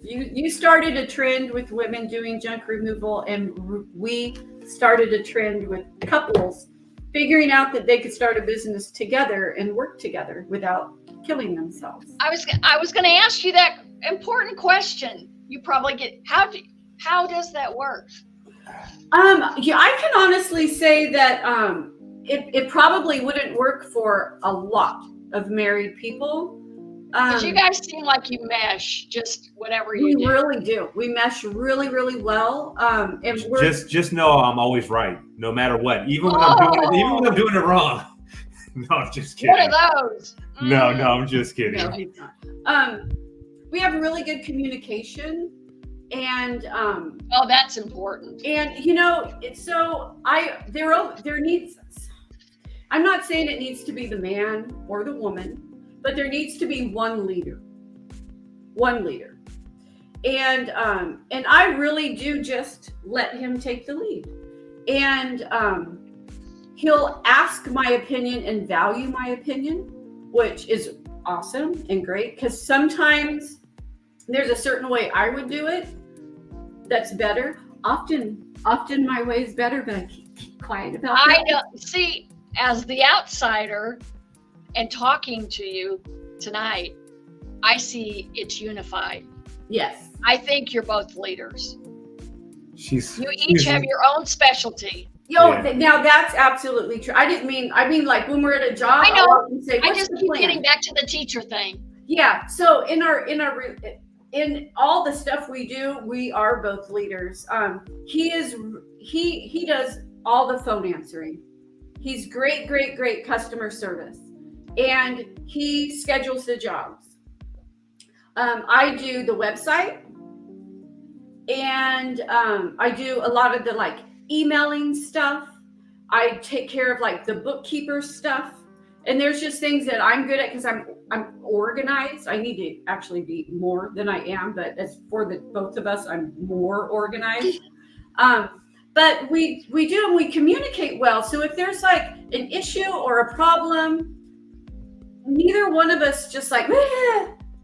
You started a trend with women doing junk removal, and we started a trend with couples figuring out that they could start a business together and work together without killing themselves. I was going to ask you that important question. You probably get how does that work? Yeah, I can honestly say that it probably wouldn't work for a lot of married people. Because you guys seem like you mesh just whatever you do. We really do. We mesh really, really well. And we're just know I'm always right, no matter what. Even when I'm doing it wrong. No, I'm just kidding. What are those? No, I'm just kidding. No, he's not. We have really good communication, and oh, that's important. and you know, so there needs. I'm not saying it needs to be the man or the woman, but there needs to be one leader. And I really do just let him take the lead. And he'll ask my opinion and value my opinion, which is awesome and great, because sometimes there's a certain way I would do it that's better. Often my way is better, but I keep quiet about that. I don't see, as the outsider and talking to you tonight, I see it's unified. Yes. I think you're both leaders. You each she's- have your own specialty. Yo, Yeah. now that's absolutely true. I mean like when we're at a job, I know. I'll often say, I what's just the keep plan? getting back to the teacher thing. Yeah. So in all the stuff we do, we are both leaders. He does all the phone answering. He's great customer service, and he schedules the jobs. I do the website, and I do a lot of the like emailing stuff. I take care of like the bookkeeper stuff. And there's just things that I'm good at because I'm organized. I need to actually be more than I am, but as for the both of us, I'm more organized. But we do, and we communicate well. So if there's like an issue or a problem, neither one of us just like,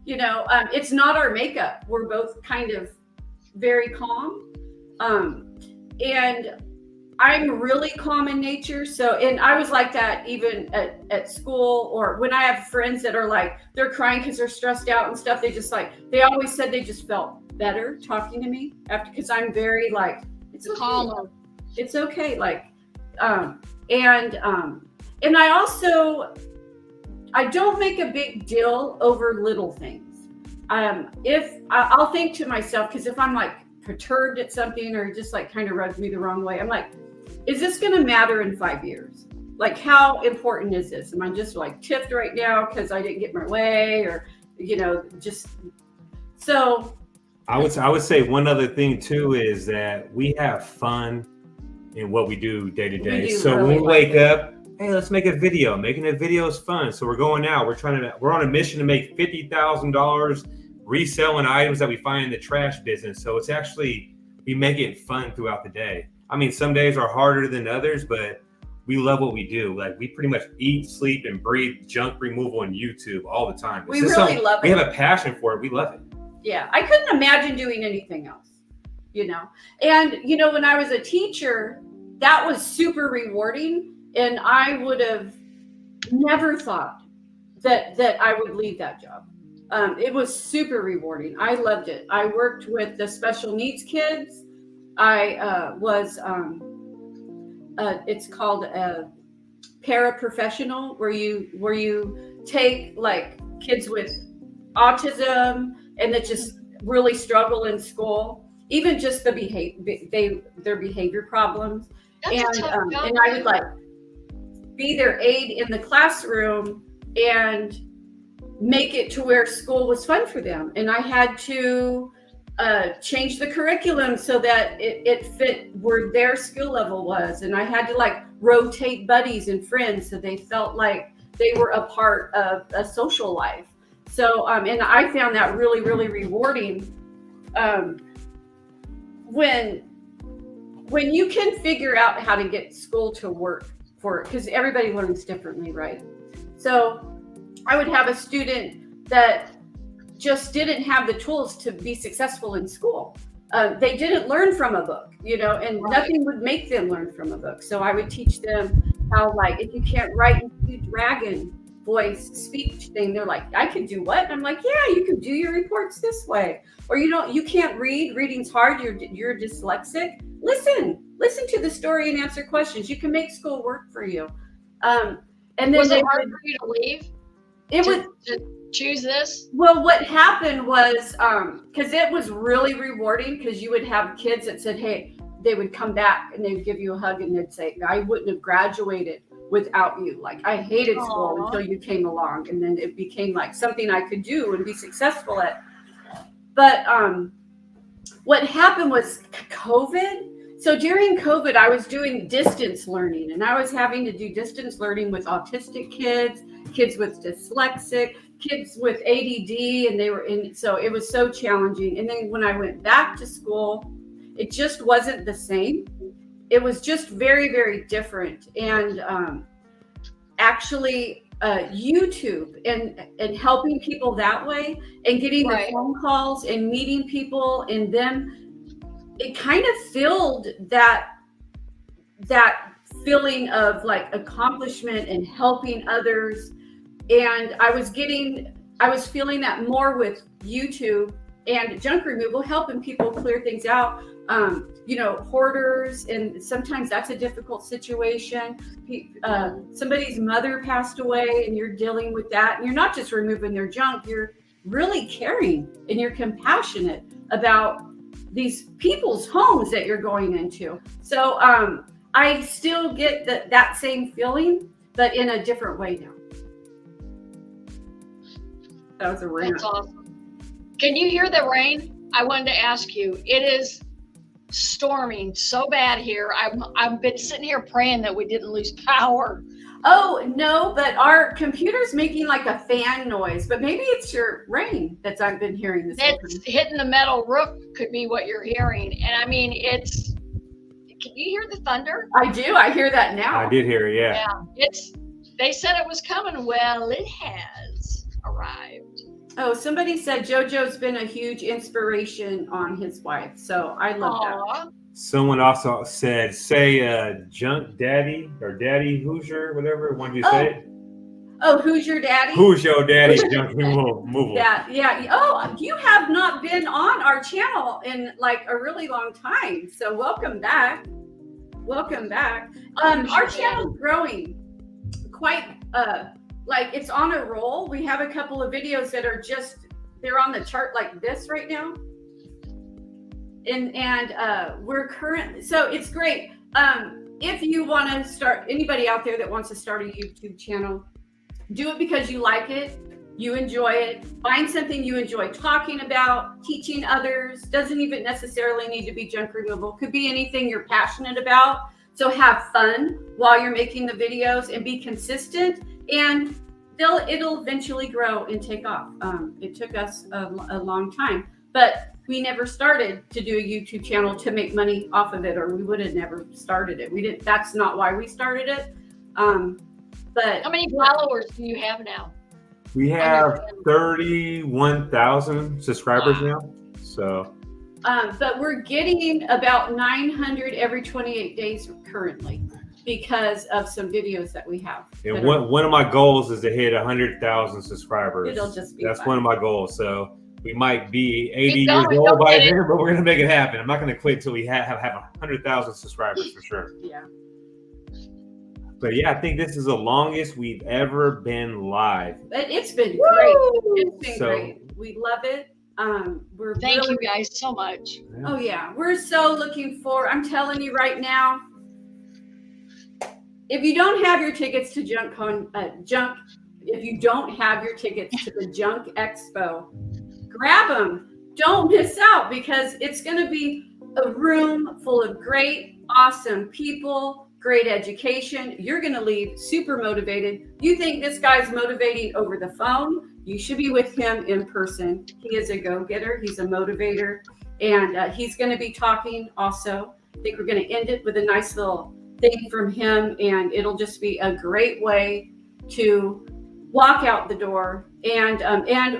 you know, it's not our makeup. We're both kind of very calm. And I'm really calm in nature. So, and I was like that even at school, or when I have friends that are like, they're crying because they're stressed out and stuff. They always said they just felt better talking to me after, because I'm very like, it's Calmer. It's okay. Like, and I don't make a big deal over little things. If I'll think to myself, because if I'm like perturbed at something or just like kind of rubs me the wrong way, I'm like, is this going to matter in 5 years? Like, how important is this? Am I just like tiffed right now because I didn't get my way, or, you know, just so. I would say one other thing too is that we have fun in what we do day to day. So when we wake up, hey, let's make a video. Making a video is fun. So we're going out. We're on a mission to make $50,000 reselling items that we find in the trash business. So it's actually, we make it fun throughout the day. I mean, some days are harder than others, but we love what we do. Like, we pretty much eat, sleep, and breathe junk removal on YouTube all the time. We really love it. We have a passion for it. We love it. Yeah, I couldn't imagine doing anything else, you know. And, you know, when I was a teacher, that was super rewarding. And I would have never thought that I would leave that job. It was super rewarding. I loved it. I worked with the special needs kids. I was, it's called a paraprofessional, where you take like kids with autism and that just really struggle in school, even just their behavior problems. That's And I would like be their aide in the classroom and make it to where school was fun for them. And I had to change the curriculum so that it fit where their skill level was. And I had to like rotate buddies and friends so they felt like they were a part of a social life. So, and I found that really, really rewarding. When you can figure out how to get school to work for it, because everybody learns differently, right? So I would have a student that just didn't have the tools to be successful in school. They didn't learn from a book, you know, and nothing would make them learn from a book. So I would teach them how, like, if you can't write in dragon voice speech thing, they're like, I can do what? And I'm like, yeah, you can do your reports this way. Or you can't read, reading's hard, you're dyslexic. Listen to the story and answer questions. You can make school work for you. And then was it hard for you to leave? It was to choose this. Well, what happened was, because it was really rewarding, because you would have kids that said, hey, they would come back and they'd give you a hug and they'd say, I wouldn't have graduated without you. Like, I hated school until you came along. And then it became like something I could do and be successful at. But what happened was COVID. So during COVID, I was doing distance learning, and I was having to do distance learning with autistic kids, kids with dyslexic, kids with ADD, and so it was so challenging. And then when I went back to school, it just wasn't the same. It was just very, very different. And actually YouTube and helping people that way and getting the phone calls and meeting people, and then it kind of filled that feeling of like accomplishment and helping others. And I was feeling that more with YouTube and junk removal, helping people clear things out. Hoarders, and sometimes that's a difficult situation. Somebody's mother passed away and you're dealing with that, and you're not just removing their junk, you're really caring and you're compassionate about these people's homes that you're going into. So I still get that same feeling, but in a different way now. That was a rant. That's awesome. Can you hear the rain? I wanted to ask you. It is storming so bad here. I've been sitting here praying that we didn't lose power. Oh no, but our computer's making like a fan noise, but maybe it's your rain I've been hearing this morning. It's hitting the metal roof could be what you're hearing. And I mean, can you hear the thunder? I do. I hear that now. I did hear it, yeah. Yeah. They said it was coming. Well, it has arrived. Oh, somebody said JoJo's been a huge inspiration on his wife. So I love that. Someone also said, say Junk Daddy or Daddy Hoosier, whatever. When you say it? Oh, who's your daddy? Who's your daddy? Junk removal. Yeah. Oh, you have not been on our channel in like a really long time. So welcome back. Our channel's growing quite like it's on a roll. We have a couple of videos that are they're on the chart like this right now. And we're currently, so it's great. If you want to start, anybody out there that wants to start a YouTube channel, do it because you like it, you enjoy it. Find something you enjoy talking about, teaching others. Doesn't even necessarily need to be junk removal. Could be anything you're passionate about. So have fun while you're making the videos and be consistent, and it'll eventually grow and take off. It took us a long time, but we never started to do a YouTube channel to make money off of it, or we would have never started it. We didn't. That's not why we started it. But how many followers do you have now? We have 31,000 subscribers now. So, but we're getting about 900 every 28 days currently because of some videos that we have. And one of my goals is to hit 100,000 subscribers. It'll just be That's fun. one of my goals. So we might be 80 Keep years going, old don't by get it. then, but we're gonna make it happen. I'm not gonna quit until we have 100,000 subscribers for sure. Yeah. But yeah, I think this is the longest we've ever been live. But it's been Woo! great. It's been So- great. We love it. We're Thank really, you guys so much. Oh yeah, we're so looking for. I'm telling you right now, if you don't have your tickets to if you don't have your tickets to the Junk Expo, grab them. Don't miss out, because it's going to be a room full of great, awesome people, great education. You're going to leave super motivated. You think this guy's motivating over the phone? You should be with him in person. He is a go-getter. He's a motivator. And he's going to be talking also. I think we're going to end it with a nice little thing from him. And it'll just be a great way to walk out the door. And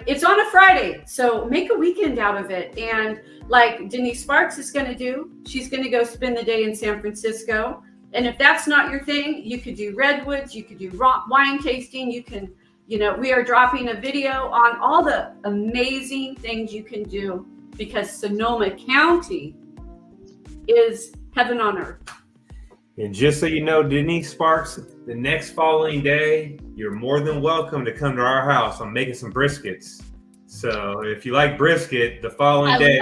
it's on a Friday. So make a weekend out of it. And like Denise Sparks is going to do, she's going to go spend the day in San Francisco. And if that's not your thing, you could do redwoods, you could do wine tasting, you can, we are dropping a video on all the amazing things you can do, because Sonoma County is heaven on earth. And just so you know, Denise Sparks, the next following day, you're more than welcome to come to our house. I'm making some briskets. So if you like brisket, the following day,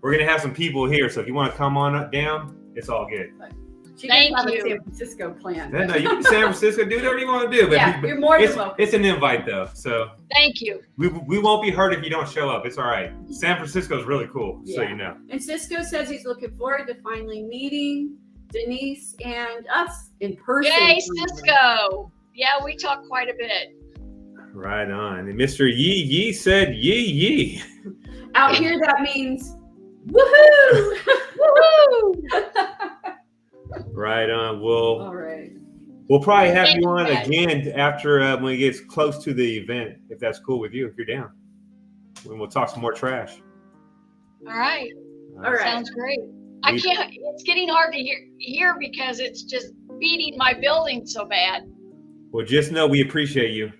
we're gonna have some people here. So if you want to come on up down, it's all good. She Thank doesn't have you. a San Francisco plan. No, you can San Francisco, do whatever you want to do. But Yeah, you're more than it's, welcome. it's an invite though. So Thank you. we won't be hurt if you don't show up. It's all right. San Francisco is really cool, so Yeah. you know. And Cisco says he's looking forward to finally meeting Denise and us in person. Yay, Cisco. Yeah, we talk quite a bit. Right on. And Mr. Yee said yee. Out here, that means woohoo! Woohoo! Right on. All right. We'll probably have Thank you you, on guys. again after when it gets close to the event, if that's cool with you, if you're down. And we'll talk some more trash. All right. All right. Sounds great. I can't, it's getting hard to hear because it's just beating my building so bad. Well, just know we appreciate you.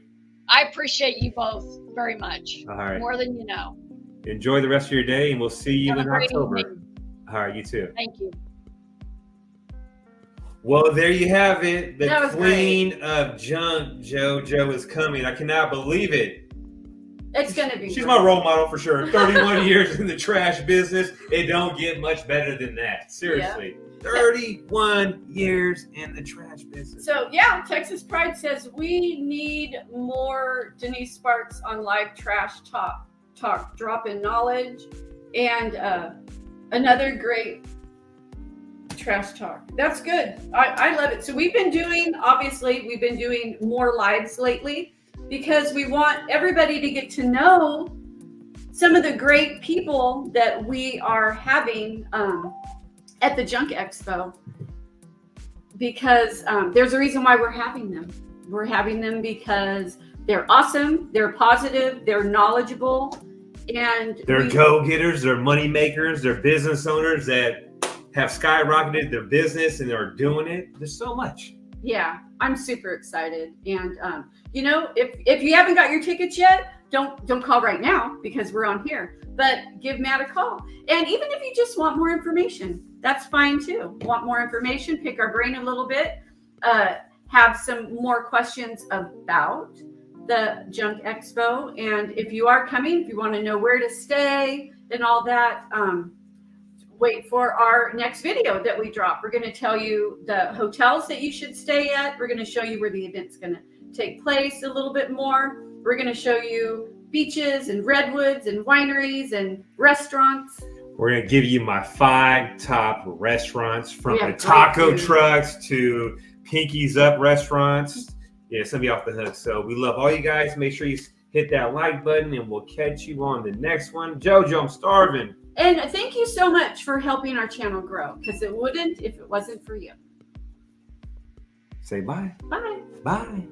I appreciate you both very much. All right. More than you know. Enjoy the rest of your day, and we'll see you Have a in great October. evening. All right, you too. Thank you. Well, there you have it. The That was queen of junk, JoJo, is coming. I cannot believe it. It's gonna be. She's great. my role model for sure. 31 years in the trash business. It don't get much better than that. Seriously. 31 years in the trash business. So yeah, Texas Pride says we need more Denise Sparks on live trash talk, drop in knowledge, and another great trash talk. That's good. I love it. So we've been doing more lives lately because we want everybody to get to know some of the great people that we are having at the Junk Expo, because there's a reason why we're having them. We're having them because they're awesome, they're positive, they're knowledgeable, and They're go-getters, they're money makers, they're business owners that have skyrocketed their business and they're doing it. There's so much. Yeah, I'm super excited. And if you haven't got your tickets yet, don't call right now because we're on here. But give Matt a call. And even if you just want more information, that's fine too. Want more information, pick our brain a little bit, have some more questions about the Junk Expo. And if you are coming, if you want to know where to stay and all that, wait for our next video that we drop. We're going to tell you the hotels that you should stay at. We're going to show you where the event's going to take place a little bit more. We're going to show you beaches and redwoods and wineries and restaurants. We're going to give you my 5 top restaurants, from We the have taco great food. trucks to Pinkies Up restaurants. Yeah, it's going to be off the hook. So we love all you guys. Make sure you hit that like button, and we'll catch you on the next one. Jojo, I'm starving. And thank you so much for helping our channel grow, because it wouldn't if it wasn't for you. Say bye. Bye. Bye.